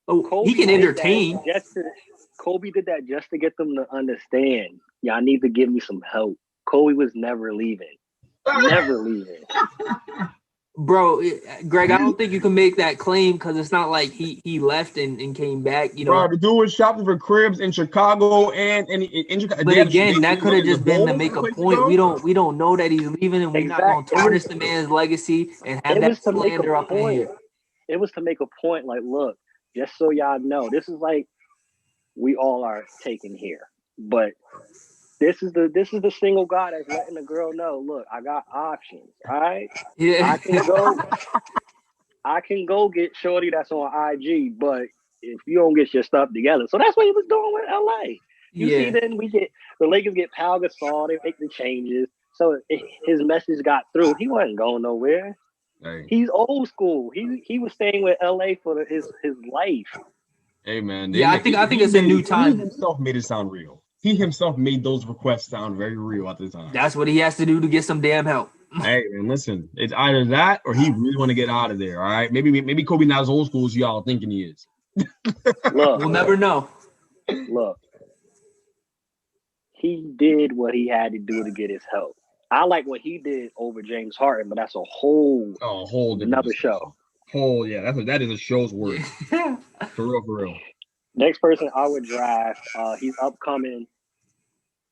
Oh, he can entertain. Kobe did that just to get them to understand. Y'all need to give me some help. Kobe was never leaving. Never leaving. Bro, Greg, I don't think you can make that claim because it's not like he left and came back. Bro, the dude was shopping for cribs in Chicago and in Chicago. But again, that could have just been to make a point. We don't know that he's leaving, and we're not going to tarnish the man's legacy and have that slander up in here. It was to make a point. Like, look, just so y'all know, this is like we all are taken here, but. This is the single guy that's letting the girl know, look, I got options, all right? Yeah. I can go get shorty that's on IG, but if you don't get your stuff together. So that's what he was doing with LA. You see, then the Lakers get Pau Gasol, they make the changes. So his message got through. He wasn't going nowhere. Hey. He's old school. He was staying with LA for his life. Hey man. I think it's a new time. He himself made it sound real. He himself made those requests sound very real at the time. That's what he has to do to get some damn help. Hey, man, listen. It's either that or he really want to get out of there, all right? Maybe Kobe not as old school as y'all thinking he is. We'll never know. Look. He did what he had to do to get his help. I like what he did over James Harden, but that's a whole another show. That is a show's worth. For real. Next person I would draft, he's upcoming,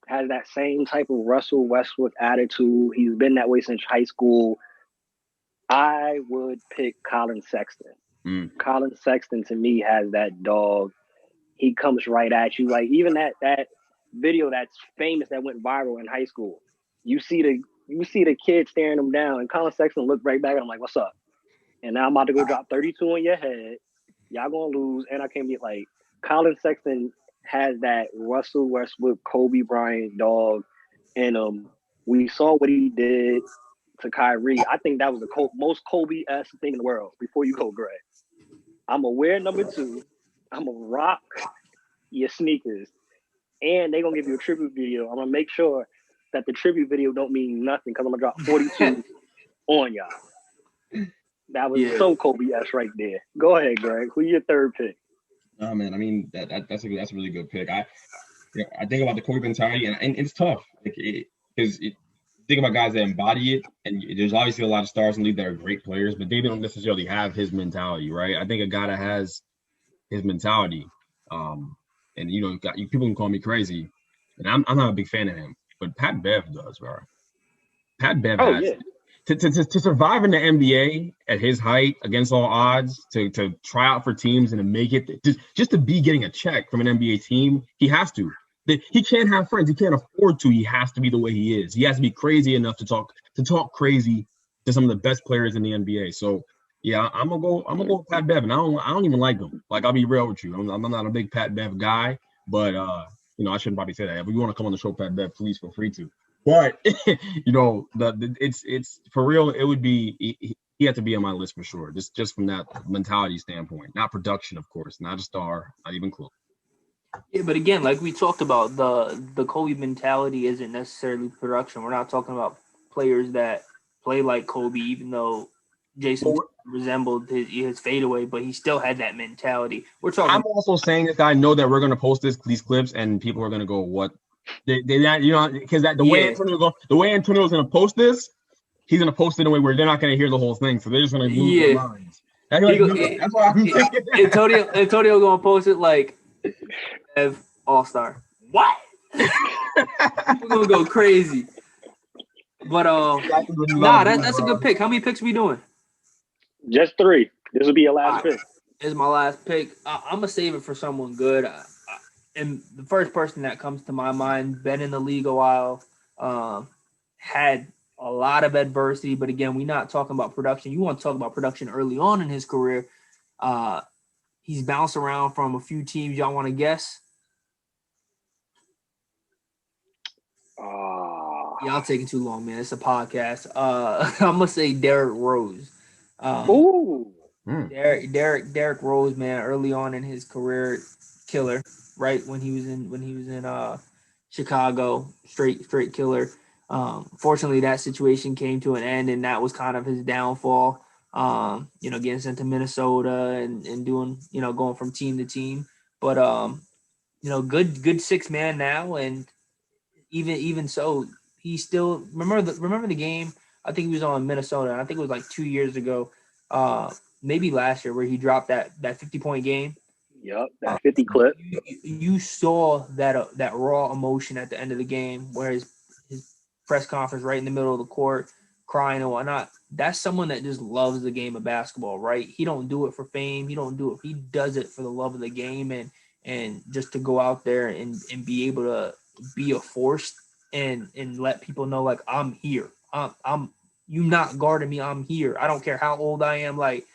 has that same type of Russell Westbrook attitude. He's been that way since high school. I would pick Colin Sexton. Colin Sexton, to me, has that dog. He comes right at you. Like, even that video that's famous that went viral in high school. You see the kid staring him down, and Colin Sexton looked right back, and I'm like, what's up? And now I'm about to go drop 32 on your head. Y'all gonna lose, and I can't be like, Colin Sexton has that Russell Westbrook, Kobe Bryant dog, and we saw what he did to Kyrie. I think that was the most Kobe-esque thing in the world. Before you go, Greg, I'm gonna wear number 2. I'm gonna rock your sneakers, and they're gonna give you a tribute video. I'm gonna make sure that the tribute video don't mean nothing because I'm gonna drop 42 on y'all. That was so Kobe-esque right there. Go ahead, Greg. Who's your third pick? Oh man, I mean that's a really good pick. I think about the Kobe mentality, and it's tough because think about guys that embody it, and there's obviously a lot of stars in the league that are great players, but they don't necessarily have his mentality, right? I think a guy that has his mentality, and people can call me crazy, and I'm not a big fan of him, but Pat Bev does, bro. Pat Bev has it. To survive in the NBA at his height against all odds, to try out for teams and to make it, just to be getting a check from an NBA team, he has to. He can't have friends. He can't afford to. He has to be the way he is. He has to be crazy enough to talk crazy to some of the best players in the NBA. So yeah, I'm gonna go with Pat Bev, and I don't even like him. Like, I'll be real with you. I'm not a big Pat Bev guy, but I shouldn't probably say that. If you want to come on the show, Pat Bev, please feel free to. But it's for real. It would be he had to be on my list for sure. Just from that mentality standpoint, not production, of course, not a star, not even close. Yeah, but again, like we talked about, the Kobe mentality isn't necessarily production. We're not talking about players that play like Kobe, even though Jason resembled his fadeaway, but he still had that mentality. We're talking. I'm also saying this. I know that we're gonna post these clips, and people are gonna go, "What?" They because the way Antonio's gonna post this, he's gonna post it in a way where they're not gonna hear the whole thing, so they're just gonna lose their minds. That's why I'm thinking. Antonio gonna post it like All-Star. What? People gonna go crazy. But that's a good pick. How many picks we doing? Just 3. This will be your last pick. This is my last pick. I'm gonna save it for someone good. And the first person that comes to my mind, been in the league a while, had a lot of adversity. But again, we're not talking about production. You want to talk about production early on in his career. He's bounced around from a few teams. Y'all want to guess? Y'all taking too long, man. It's a podcast. I'm gonna say Derrick Rose. Derrick Rose, man. Early on in his career, killer. Right when he was in Chicago, straight killer. Fortunately, that situation came to an end, and that was kind of his downfall. Getting sent to Minnesota and doing, going from team to team. But good 6-man now, and even so, he still remember the game. I think he was on Minnesota, and I think it was like 2 years ago, maybe last year, where he dropped that 50-point game. Yep, that 50 clip. You saw that raw emotion at the end of the game, where his press conference right in the middle of the court, crying and whatnot. That's someone that just loves the game of basketball, right? He don't do it for fame. He does it for the love of the game and just to go out there and be able to be a force and let people know, like, I'm here. I'm you not guarding me. I'm here. I don't care how old I am. Like,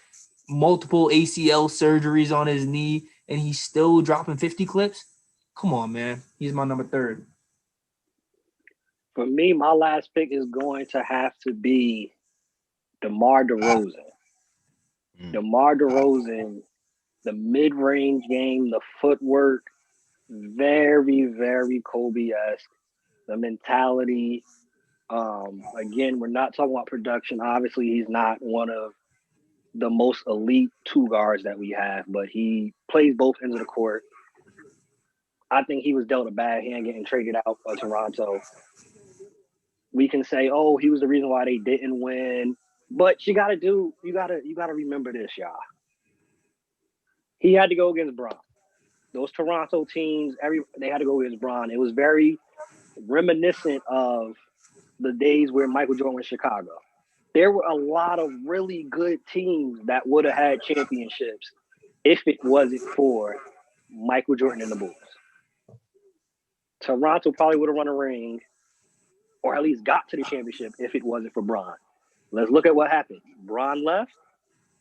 multiple ACL surgeries on his knee, and he's still dropping 50 clips. Come on, man. He's my number 3rd. For me, my last pick is going to have to be DeMar DeRozan. DeMar DeRozan, the mid-range game, the footwork, very, very Kobe-esque. The mentality. Again, we're not talking about production. Obviously, he's not one of the most elite 2 guards that we have, but he plays both ends of the court. I think he was dealt a bad hand getting traded out by Toronto. We can say, oh, he was the reason why they didn't win. But you gotta remember this, y'all. He had to go against Bron. Those Toronto teams, they had to go against Bron. It was very reminiscent of the days where Michael Jordan was in Chicago. There were a lot of really good teams that would have had championships if it wasn't for Michael Jordan and the Bulls. Toronto probably would have run a ring, or at least got to the championship if it wasn't for Bron. Let's look at what happened. Bron left.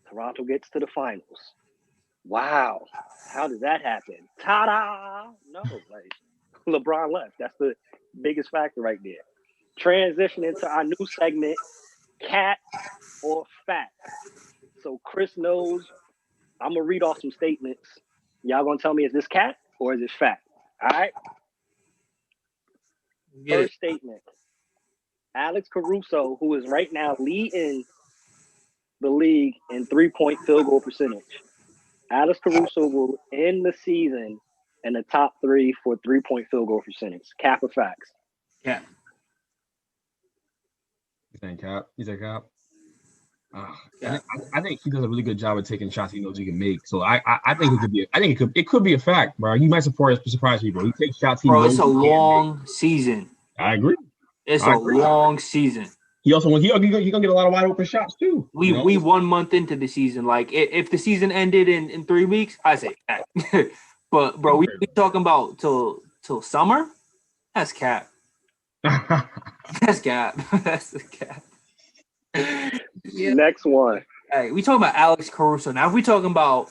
Toronto gets to the finals. Wow. How did that happen? Ta-da! No, like, LeBron left. That's the biggest factor right there. Transition into our new segment, Cat or Fact. So Chris knows I'm going to read off some statements. Y'all going to tell me, is this cat or is this fact? All right? First statement. Alex Caruso, who is right now leading the league in 3-point field goal percentage. Alex Caruso will end the season in the top 3 for 3-point field goal percentage. Cap or facts? Cap. You think Cap? You say Cap? I think he does a really good job of taking shots he knows he can make. So I think it could be. It could be a fact, bro. You might surprise people. He takes shots he knows. It's a long season. I agree. It's a long season. He also he gonna get a lot of wide open shots too. We 1 month into the season. Like, if the season ended in 3 weeks, I say Cap. But bro, we talking about till summer? That's Cap. That's Cap. That's the Cap. Yeah. Next one. Hey, we talking about Alex Caruso. Now, if we talking about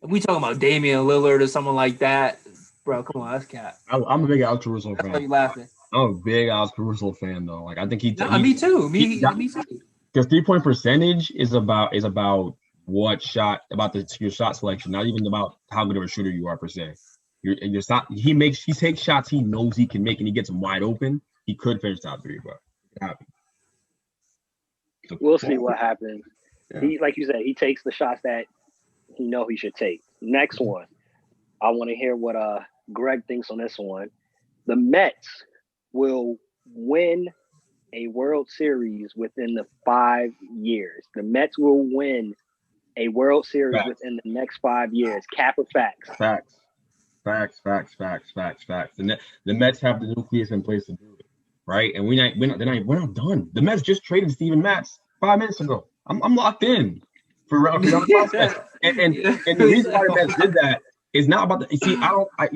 Damian Lillard or someone like that, bro, come on, that's Cap. I'm a big Alex Caruso fan. That's why you laughing. I'm a big Alex Caruso fan, though. Like, I think me too. Me too. Because 3-point percentage is about what shot, about your shot selection, not even about how good of a shooter you are per se. He takes shots he knows he can make, and he gets them wide open. He could finish top 3, but it happened. We'll see what happens. Yeah. He, like you said, he takes the shots that he know he should take. Next one, I want to hear what Greg thinks on this one. The Mets will win a World Series within the 5 years. The Mets will win a World Series within the next 5 years. Cap or facts? Facts. The Mets have the nucleus in place to do it, right? And we're not done. The Mets just traded Steven Matz 5 minutes ago. I'm locked in for young prospects. And the reason why the Mets did that is not about the. See,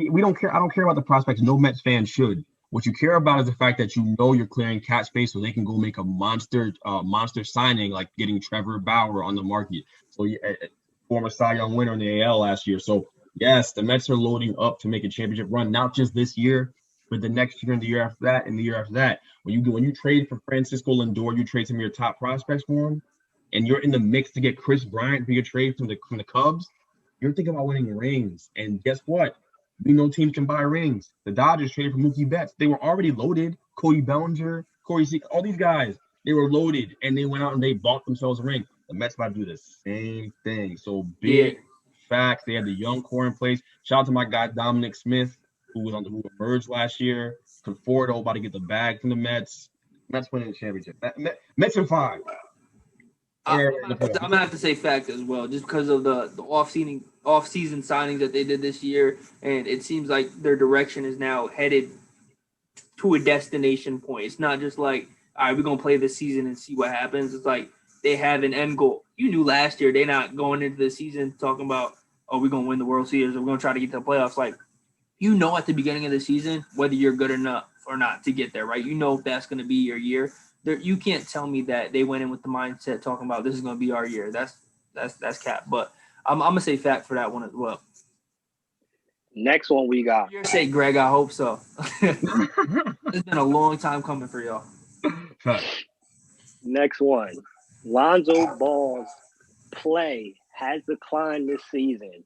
we don't care. I don't care about the prospects. No Mets fan should. What you care about is the fact that you're clearing cap space so they can go make a monster signing, like getting Trevor Bauer on the market. So former Cy Young winner in the AL last year. So yes, the Mets are loading up to make a championship run, not just this year, but the next year and the year after that and the year after that. When you trade for Francisco Lindor, you trade some of your top prospects for him, and you're in the mix to get Chris Bryant for your trade from the Cubs. You're thinking about winning rings, and guess what? We know teams can buy rings. The Dodgers traded for Mookie Betts. They were already loaded. Cody Bellinger, Corey Seager, all these guys, they were loaded, and they went out and they bought themselves a ring. The Mets about to do the same thing. So big facts. They had the young core in place. Shout out to my guy Dominic Smith, who emerged last year. Conforto about to get the bag from the Mets. Mets winning the championship. Mets in 5. I'm gonna have to say fact as well, just because of the off-season signings that they did this year, and it seems like their direction is now headed to a destination point. It's not just like, all right, we're gonna play this season and see what happens. It's like they have an end goal. You knew last year they're not going into the season talking about, oh, we're gonna win the World Series or we're gonna try to get to the playoffs. Like, at the beginning of the season whether you're good enough or not to get there, right? That's gonna be your year. You can't tell me that they went in with the mindset talking about this is going to be our year. That's cap. But I'm going to say fact for that one as well. Next one we got. For your sake, Greg, I hope so. It's been a long time coming for y'all. Next one. Lonzo Ball's play has declined this season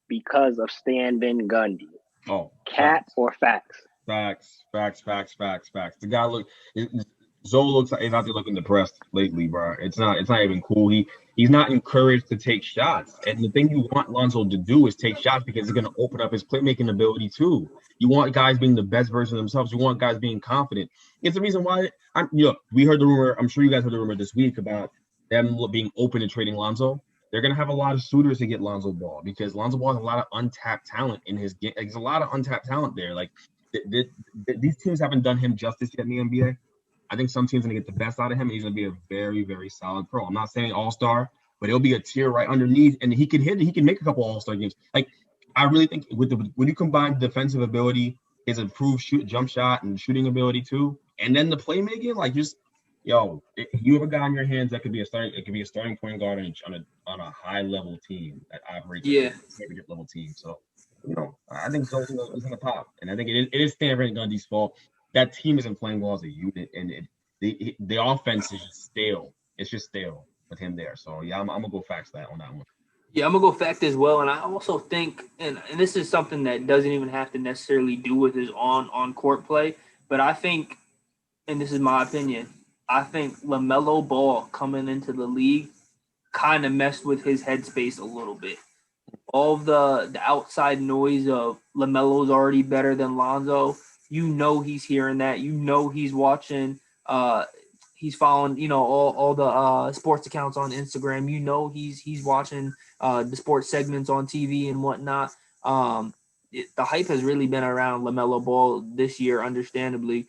because of Stan Van Gundy. Oh, cap or facts? Facts. The guy Zoe looks like he's out there looking depressed lately, bro. It's not even cool. He's not encouraged to take shots. And the thing you want Lonzo to do is take shots because it's going to open up his playmaking ability too. You want guys being the best version of themselves. You want guys being confident. It's the reason why we heard the rumor. I'm sure you guys heard the rumor this week about them being open to trading Lonzo. They're going to have a lot of suitors to get Lonzo Ball because Lonzo Ball has a lot of untapped talent in his game. There's a lot of untapped talent there. Like these teams haven't done him justice yet in the NBA. I think some teams are going to get the best out of him, and he's going to be a very, very solid pro. I'm not saying all-star, but he'll be a tier right underneath, and he can make a couple all-star games. Like, I really think when you combine defensive ability, his improved jump shot and shooting ability too, and then the playmaking, like you have a guy in your hands that could be a starting point guard on a high-level team that operates at a championship-level team. So, I think Zoe's going to pop, and I think it is Stan Van Gundy's fault. That team isn't playing well as a unit, and the offense is just stale. It's just stale with him there. So, yeah, I'm going to go facts on that one. Yeah, I'm going to go fact as well. And I also think, and this is something that doesn't even have to necessarily do with his on-court play, but I think, and this is my opinion, I think LaMelo Ball coming into the league kind of messed with his headspace a little bit. All of the outside noise of LaMelo's already better than Lonzo, he's hearing that. He's watching. He's following. All the sports accounts on Instagram. He's watching the sports segments on TV and whatnot. The hype has really been around LaMelo Ball this year, understandably.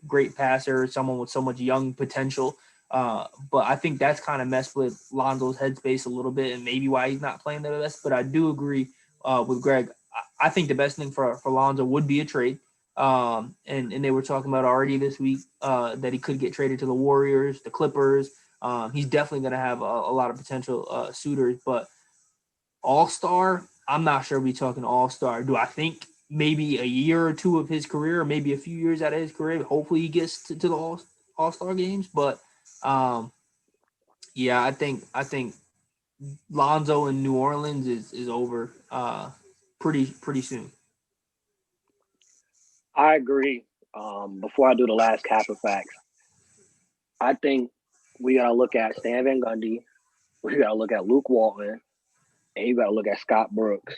Great passer, someone with so much young potential. But I think that's kind of messed with Lonzo's headspace a little bit, and maybe why he's not playing the best. But I do agree with Greg. I think the best thing for Lonzo would be a trade. And they were talking about already this week that he could get traded to the Warriors, the Clippers. He's definitely going to have a lot of potential suitors. But all-star, I'm not sure we're talking all-star. Do I think maybe a year or two of his career, or maybe a few years out of his career, hopefully he gets to the all-star games? But I think Lonzo in New Orleans is over. pretty soon. I agree. Before I do the last cap of facts, I think we gotta look at Stan Van Gundy, we gotta look at Luke Walton, and you gotta look at Scott Brooks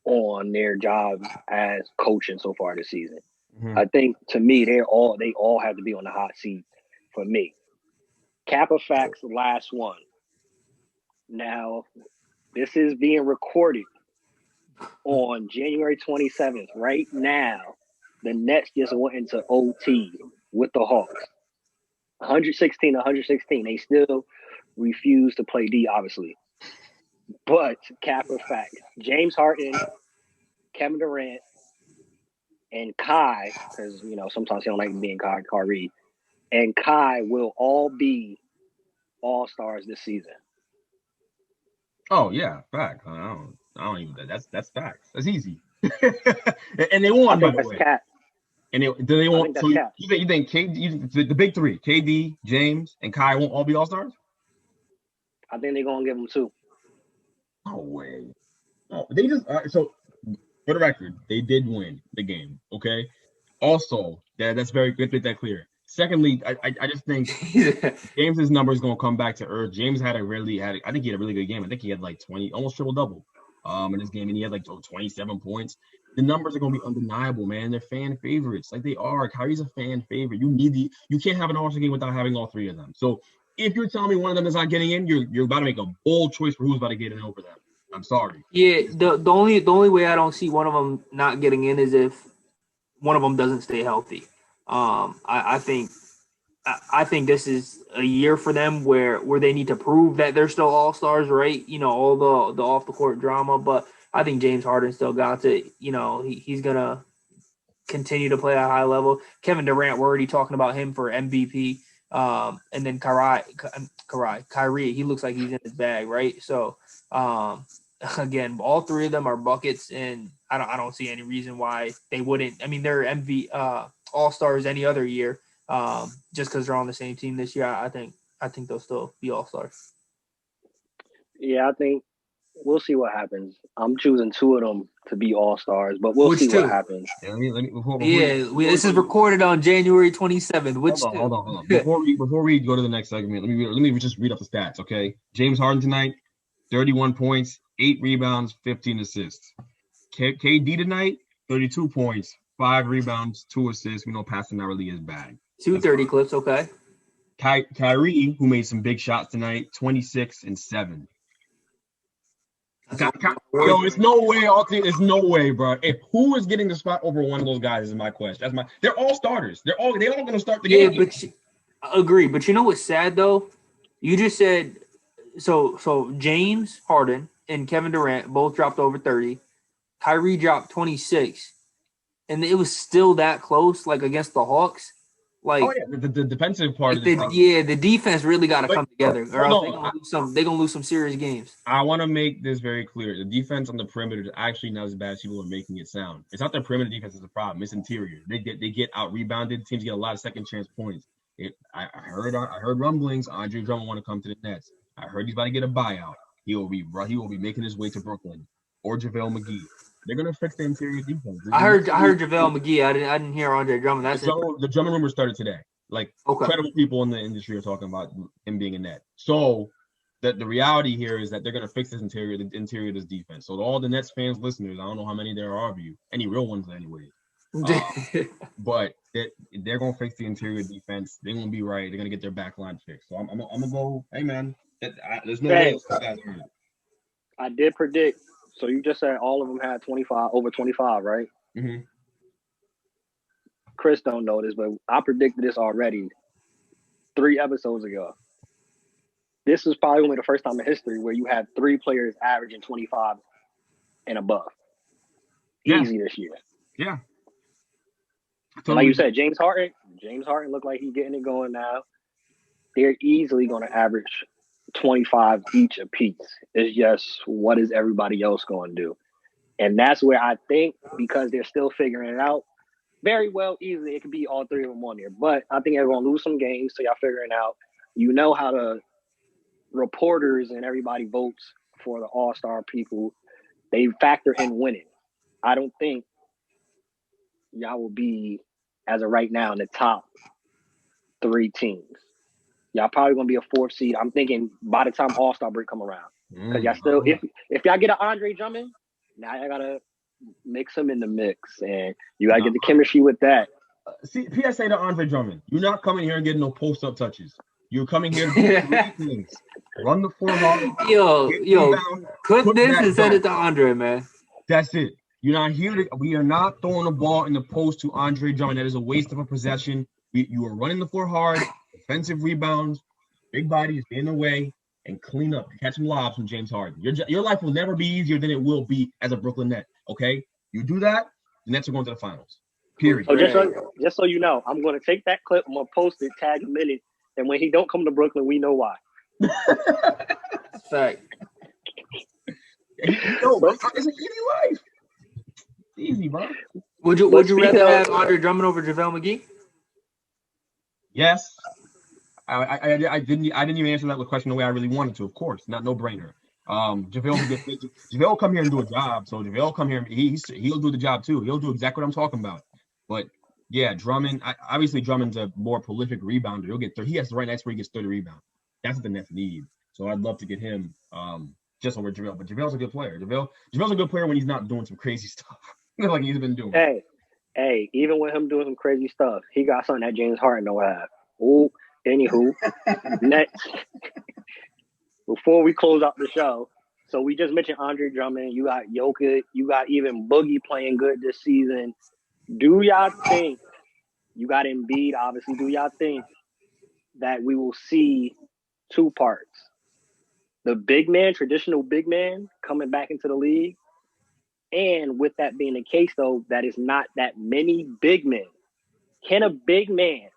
on their job as coaching so far this season. Mhm. I think to me they all have to be on the hot seat for me. Cap of facts, last one. Now, this is being recorded on January 27th. Right now, the Nets just went into OT with the Hawks. 116. They still refuse to play D, obviously. But cap of fact, James Harden, Kevin Durant, and Kai, because sometimes he don't like being Kyrie, and Kai will all be all-stars this season. Oh yeah, fact. I don't even. That's facts. That's easy. And they won, by the way. Cap. And they I want. think that's So cap. you think the big three, KD, James, and Kai won't all be all stars? I think they're gonna give them 2. No way. No, they just so for the record, they did win the game. Okay. Also, that's very good to make that clear. Secondly, I just think James's number is going to come back to earth. James I think he had a really good game. I think he had like 20, almost triple double, in this game, and he had like 27 points. The numbers are going to be undeniable, man. They're fan favorites, like they are. Kyrie's a fan favorite. You can't have an All-Star game without having all three of them. So if you're telling me one of them is not getting in, you're about to make a bold choice for who's about to get in over them. I'm sorry. Yeah, the only way I don't see one of them not getting in is if one of them doesn't stay healthy. I think this is a year for them where they need to prove that they're still all-stars, right? All the off the court drama, but I think James Harden still got it. He's gonna continue to play at a high level. Kevin Durant, we're already talking about him for MVP. And then Kyrie, he looks like he's in his bag, right? So again, all three of them are buckets, and I don't see any reason why they wouldn't. I mean, they're all-stars any other year. Just because they're on the same team this year, I think they'll still be all-stars. Yeah, I think we'll see what happens. I'm choosing 2 of them to be all-stars, but we'll see what happens. Yeah, before this is recorded on January 27th. Hold on. Before we go to the next segment, let me just read off the stats, okay? James Harden tonight, 31 points, 8 rebounds, 15 assists. KD tonight, 32 points, 5 rebounds, 2 assists. We know passing not really his bag. 230 clips, okay. Kyrie, who made some big shots tonight, 26 and 7. Yo, there's no way. There's no way, bro. If who is getting the spot over one of those guys is my question. They're all starters. They're all going to start the game. Yeah, but I agree. But you know what's sad though? You just said so. James Harden and Kevin Durant both dropped over 30. Kyrie dropped 26, and it was still that close, like against the Hawks. Like, oh yeah, the defensive part of the defense really got to come together, or else they're gonna lose some serious games. I want to make this very clear: the defense on the perimeter is actually not as bad as people are making it sound. It's not their perimeter defense is the problem; it's interior. They get out rebounded. Teams get a lot of second chance points. I heard rumblings. Andre Drummond want to come to the Nets. I heard he's about to get a buyout. He will be making his way to Brooklyn or JaVale McGee. They're gonna fix the interior defense. I heard JaVale McGee. I didn't hear Andre Drummond. The Drummond rumor started today. Like credible people in the industry are talking about him being a net. So the reality here is that they're gonna fix this interior of this defense. So to all the Nets fans, listeners, I don't know how many there are of you, any real ones anyway. But they're gonna fix the interior defense. They're gonna be right. They're gonna get their back line fixed. So I'm gonna go. Hey man, there's no way. I did predict. So you just said all of them had over 25, right? Mm-hmm. Chris don't know this, but I predicted this already 3 episodes ago. This is probably only the first time in history where you had 3 players averaging 25 and above. Easy this year. Yeah. Totally. Like you said, James Harden looked like he's getting it going now. They're easily going to average 25 each apiece. It's just what is everybody else going to do? And that's where I think, because they're still figuring it out, very well, easily it could be all 3 of them on there. But I think they're going to lose some games, so y'all figuring out. You know how the reporters and everybody votes for the all-star people. They factor in winning. I don't think y'all will be, as of right now, in the top 3 teams. Y'all probably gonna be a 4th seed. I'm thinking by the time All-Star break come around, because y'all still, if y'all get an Andre Drummond, now y'all gotta mix him in the mix, and you gotta get the chemistry with that. See, PSA to Andre Drummond, you're not coming here and getting no post-up touches. You're coming here to do 3 things: run the floor hard, yo, clip this and send it to Andre, man. That's it. You're not here to. We are not throwing the ball in the post to Andre Drummond. That is a waste of a possession. You are running the floor hard, defensive rebounds, big bodies in the way, and clean up, catch some lobs from James Harden. Your life will never be easier than it will be as a Brooklyn Net. Okay, you do that, the Nets are going to the finals. Period. So just so you know, I'm going to take that clip. I'm going to post it, tag him in it, and when he don't come to Brooklyn, we know why. Fact. It's an easy life. It's easy, bro. Would you rather have Andre Drummond over JaVale McGee? Yes. I didn't even answer that question the way I really wanted to. Of course, no brainer. JaVale come here and do a job. So JaVale come here, he'll do the job too. He'll do exactly what I'm talking about. But yeah, Drummond. Obviously Drummond's a more prolific rebounder. He'll get 30. He has the right next where he gets 30 rebounds. That's what the Nets need. So I'd love to get him just over JaVale. But JaVale's a good player. JaVale's a good player when he's not doing some crazy stuff like he's been doing. Hey, even with him doing some crazy stuff, he got something that James Harden don't have. Oh, anywho, next. Before we close out the show, so we just mentioned Andre Drummond. You got Jokic. You got even Boogie playing good this season. Do y'all think, you got Embiid, obviously, do y'all think that we will see 2 parts? The big man, traditional big man, coming back into the league. And with that being the case, though, that is not that many big men. Can a big man,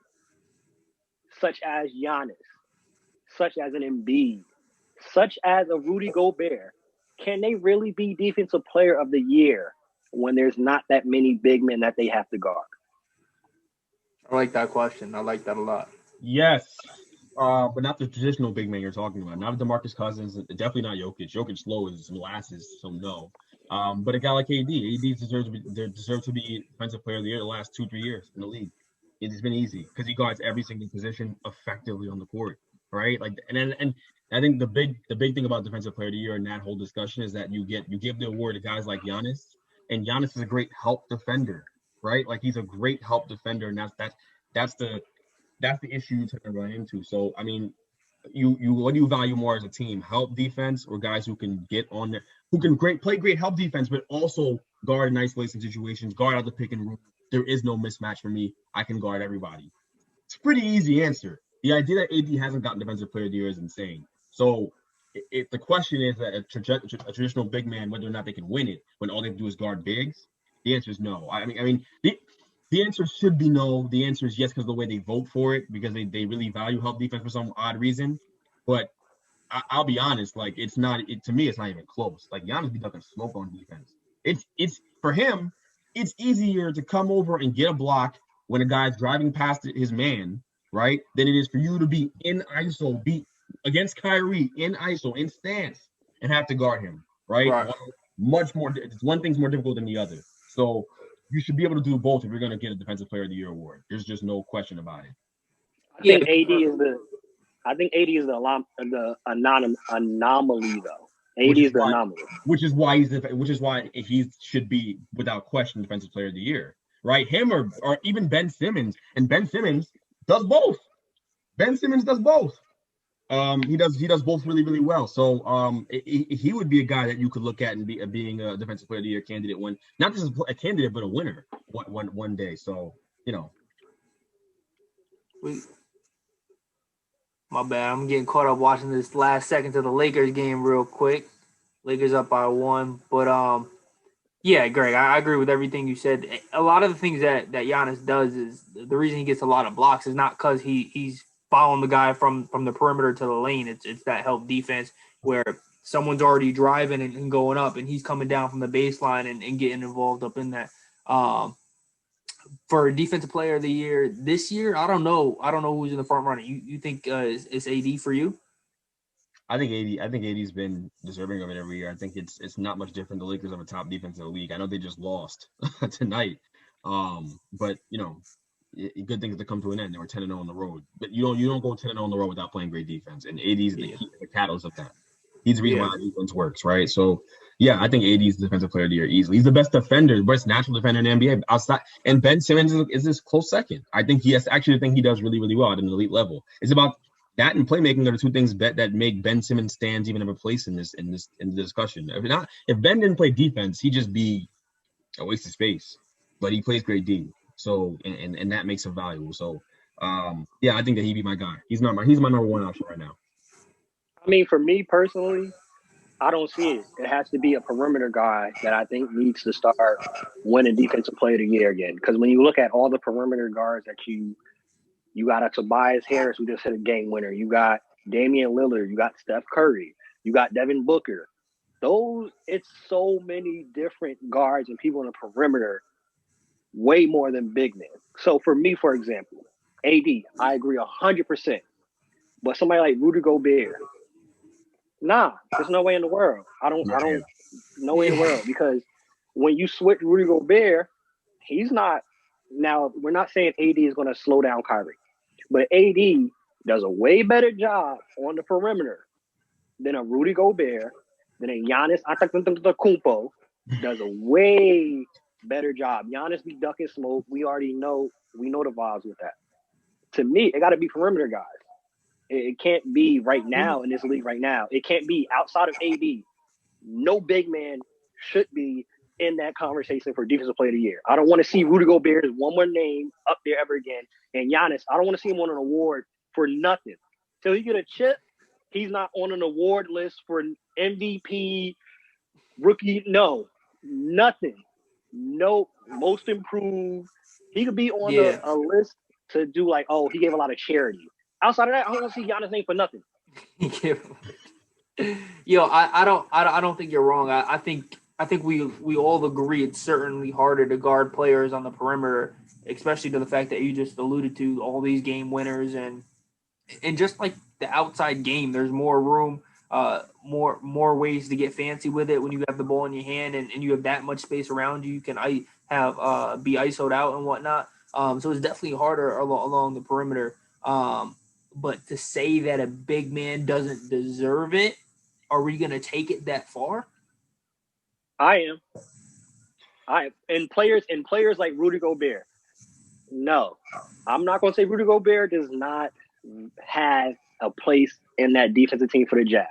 such as Giannis, such as an Embiid, such as a Rudy Gobert, can they really be defensive player of the year when there's not that many big men that they have to guard? I like that question. I like that a lot. Yes. But not the traditional big man you're talking about. Not DeMarcus Cousins. Definitely not Jokic. Jokic slow as molasses, so no. But a guy like AD deserves to be defensive player of the year the last 2-3 years in the league. It's been easy because he guards every single position effectively on the court, right? Like, and I think the big thing about defensive player of the year in that whole discussion is that you give the award to guys like Giannis, and Giannis is a great help defender, right? Like he's a great help defender, and that's the issue you tend to run into. So I mean, what do you value more as a team? Help defense or guys who can get on there, who can play great help defense, but also guard in isolation situations, guard out the pick and roll. There is no mismatch for me. I can guard everybody. It's a pretty easy answer. The idea that AD hasn't gotten defensive player of the year is insane. So if the question is that a traditional big man, whether or not they can win it when all they do is guard bigs, the answer is no. I mean, the answer should be no. The answer is yes because of the way they vote for it, because they really value help defense for some odd reason. But I'll be honest, like to me, it's not even close. Like Giannis be ducking smoke on defense. It's for him, it's easier to come over and get a block when a guy's driving past his man, right, than it is for you to be in ISO, be against Kyrie in ISO, in stance, and have to guard him, right? Much more. One thing's more difficult than the other. So you should be able to do both if you're going to get a Defensive Player of the Year award. There's just no question about it. I think AD is the anomaly though. AD is the anomaly. Which is why he should be without question Defensive Player of the Year, right? Him or even Ben Simmons, and Ben Simmons does both. He does both really, really well. So he would be a guy that you could look at and being a Defensive Player of the Year candidate not just a candidate but a winner one day. So My bad. I'm getting caught up watching this last seconds of the Lakers game real quick. Lakers up by 1. But yeah, Greg, I agree with everything you said. A lot of the things that Giannis does is the reason he gets a lot of blocks is not because he's following the guy from the perimeter to the lane. It's that help defense where someone's already driving and going up, and he's coming down from the baseline and getting involved up in that. For Defensive Player of the Year this year, I don't know who's in the front runner. You think it's AD for you? I think AD's been deserving of it every year. I think it's not much different. The Lakers have a top defense in the league. I know they just lost tonight, but good things to come to an end. They were 10-0 on the road, but you don't go 10-0 on the road without playing great defense. And AD's the key, the catalyst of that. He's the reason why the defense works, right? So yeah, I think AD's the defensive player of the year easily. He's the best defender, best natural defender in the NBA outside. And Ben Simmons is this close second. I think he does really, really well at an elite level. It's about that and playmaking are the two things that make Ben Simmons stands even have a place in the discussion. If Ben didn't play defense, he'd just be a waste of space. But he plays great D, so and that makes him valuable. So I think that he'd be my guy. He's my number one option right now. I mean, for me personally, I don't see it. It has to be a perimeter guy that I think needs to start winning Defensive Player of the Year again. Because when you look at all the perimeter guards that you got a Tobias Harris who just hit a game winner. You got Damian Lillard. You got Steph Curry. You got Devin Booker. It's so many different guards and people on the perimeter, way more than big men. So for me, for example, AD, I agree 100%. But somebody like Rudy Gobert, there's no way in the world. I don't no way in the world, because when you switch Rudy Gobert, he's not. Now, we're not saying AD is going to slow down Kyrie, but AD does a way better job on the perimeter than a Rudy Gobert, than a Giannis Antetokounmpo. Does a way better job. Giannis be ducking smoke. We know the vibes with that. To me, it got to be perimeter guys. It can't be right now in this league right now. It can't be outside of AD. No big man should be in that conversation for Defensive Player of the Year. I don't want to see Rudy Gobert's one more name up there ever again. And Giannis, I don't want to see him on an award for nothing. Till he get a chip, he's not on an award list for MVP, rookie. No, nothing. No, most improved. He could be on a list to do like, he gave a lot of charity. Outside of that, I don't want to see Giannis' name for nothing. Yo, I don't think you're wrong. I think we all agree it's certainly harder to guard players on the perimeter, especially to the fact that you just alluded to all these game winners and just like the outside game. There's more room, more ways to get fancy with it when you have the ball in your hand and you have that much space around you. You can be ISO'd out and whatnot. So it's definitely harder along the perimeter. But to say that a big man doesn't deserve it, are we going to take it that far? I am. And players like Rudy Gobert. No, I'm not going to say Rudy Gobert does not have a place in that defensive team for the Jazz.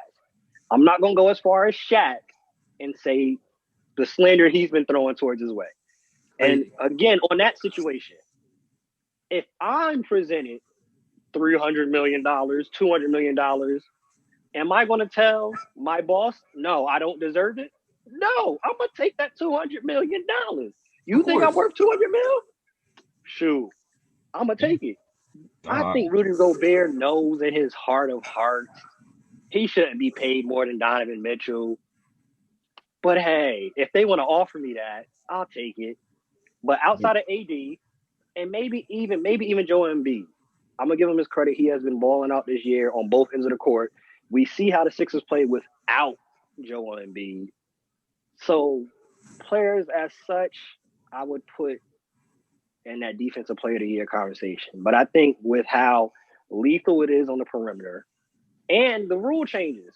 I'm not going to go as far as Shaq and say the slander he's been throwing towards his way. And again, on that situation, if I'm presented $300 million, $200 million, am I going to tell my boss, no, I don't deserve it? No, I'm going to take that $200 million. You think I'm worth $200 million? Shoot, I'm going to take it. I think Rudy Gobert knows in his heart of hearts he shouldn't be paid more than Donovan Mitchell. But hey, if they want to offer me that, I'll take it. But outside of AD, and maybe even Joel Embiid, I'm going to give him his credit. He has been balling out this year on both ends of the court. We see how the Sixers play without Joel Embiid. So players as such, I would put in that Defensive Player of the Year conversation. But I think with how lethal it is on the perimeter and the rule changes,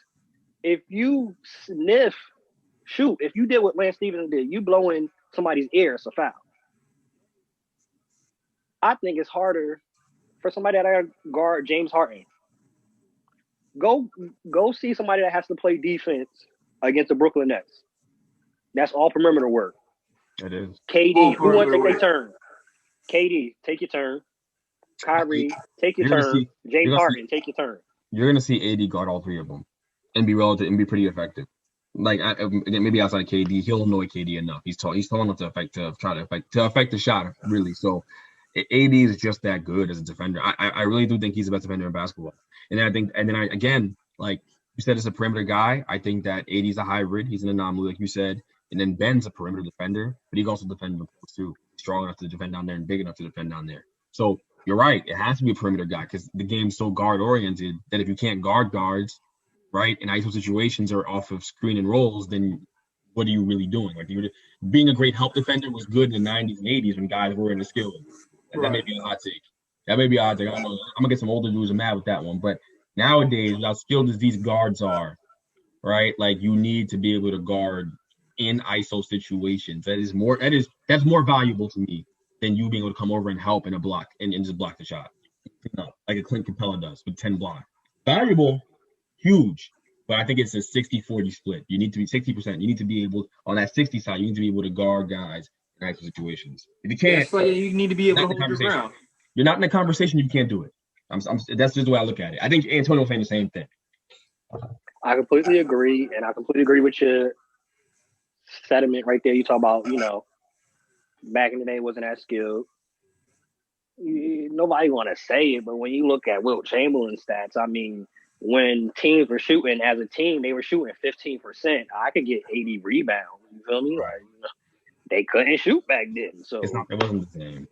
if you if you did what Lance Stevens did, you blow in somebody's ear, it's a foul. I think it's harder for somebody that I guard James Harden. Go see somebody that has to play defense against the Brooklyn Nets. That's all perimeter work. It is. KD, who wants to take their turn? KD, take your turn. Kyrie, take your turn. James Harden, take your turn. You're gonna see AD guard all three of them and be relative and be pretty effective. Like maybe outside of KD, he'll annoy KD enough. He's tall enough to affect the shot really. So AD is just that good as a defender. I really do think he's the best defender in basketball. And again, like you said, it's a perimeter guy. I think that AD's a hybrid. He's an anomaly, like you said. And then Ben's a perimeter defender, but he can also defend in the post too. Strong enough to defend down there and big enough to defend down there. So you're right. It has to be a perimeter guy because the game's so guard oriented that if you can't guard guards, right? And ISO situations are off of screen and rolls, then what are you really doing? Like, being a great help defender was good in the 90s and 80s when guys were in the skill. And that may be a hot take. That may be a hot take. I don't know. I'm gonna get some older dudes mad with that one. But nowadays, how skilled as these guards are, right? Like, you need to be able to guard in ISO situations. That's more valuable to me than you being able to come over and help in a block and just block the shot. Like a Clint Capela does with 10 blocks. Valuable, huge. But I think it's a 60-40 split. You need to be 60%. You need to be able, on that 60 side, you need to be able to guard guys in ISO situations. If you can't, It's like you need to be able to hold your ground. You're not in the conversation, you can't do it. That's just the way I look at it. I think Antonio was saying the same thing. I completely agree, and I completely agree with your sentiment right there. You talk about, back in the day wasn't that skilled. Nobody want to say it, but when you look at Wilt Chamberlain's stats, I mean, when teams were shooting as a team, they were shooting 15%. I could get 80 rebounds. You feel me? Like, they couldn't shoot back then, so it wasn't the same.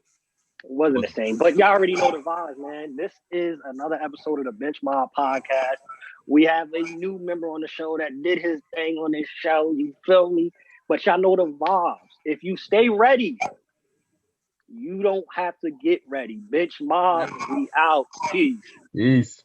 It wasn't the same, but y'all already know the vibes, man. This is another episode of the Bench Mob Podcast. We have a new member on the show that did his thing on this show. You feel me? But y'all know the vibes. If you stay ready, you don't have to get ready. Bench Mob, we out. Peace. Peace.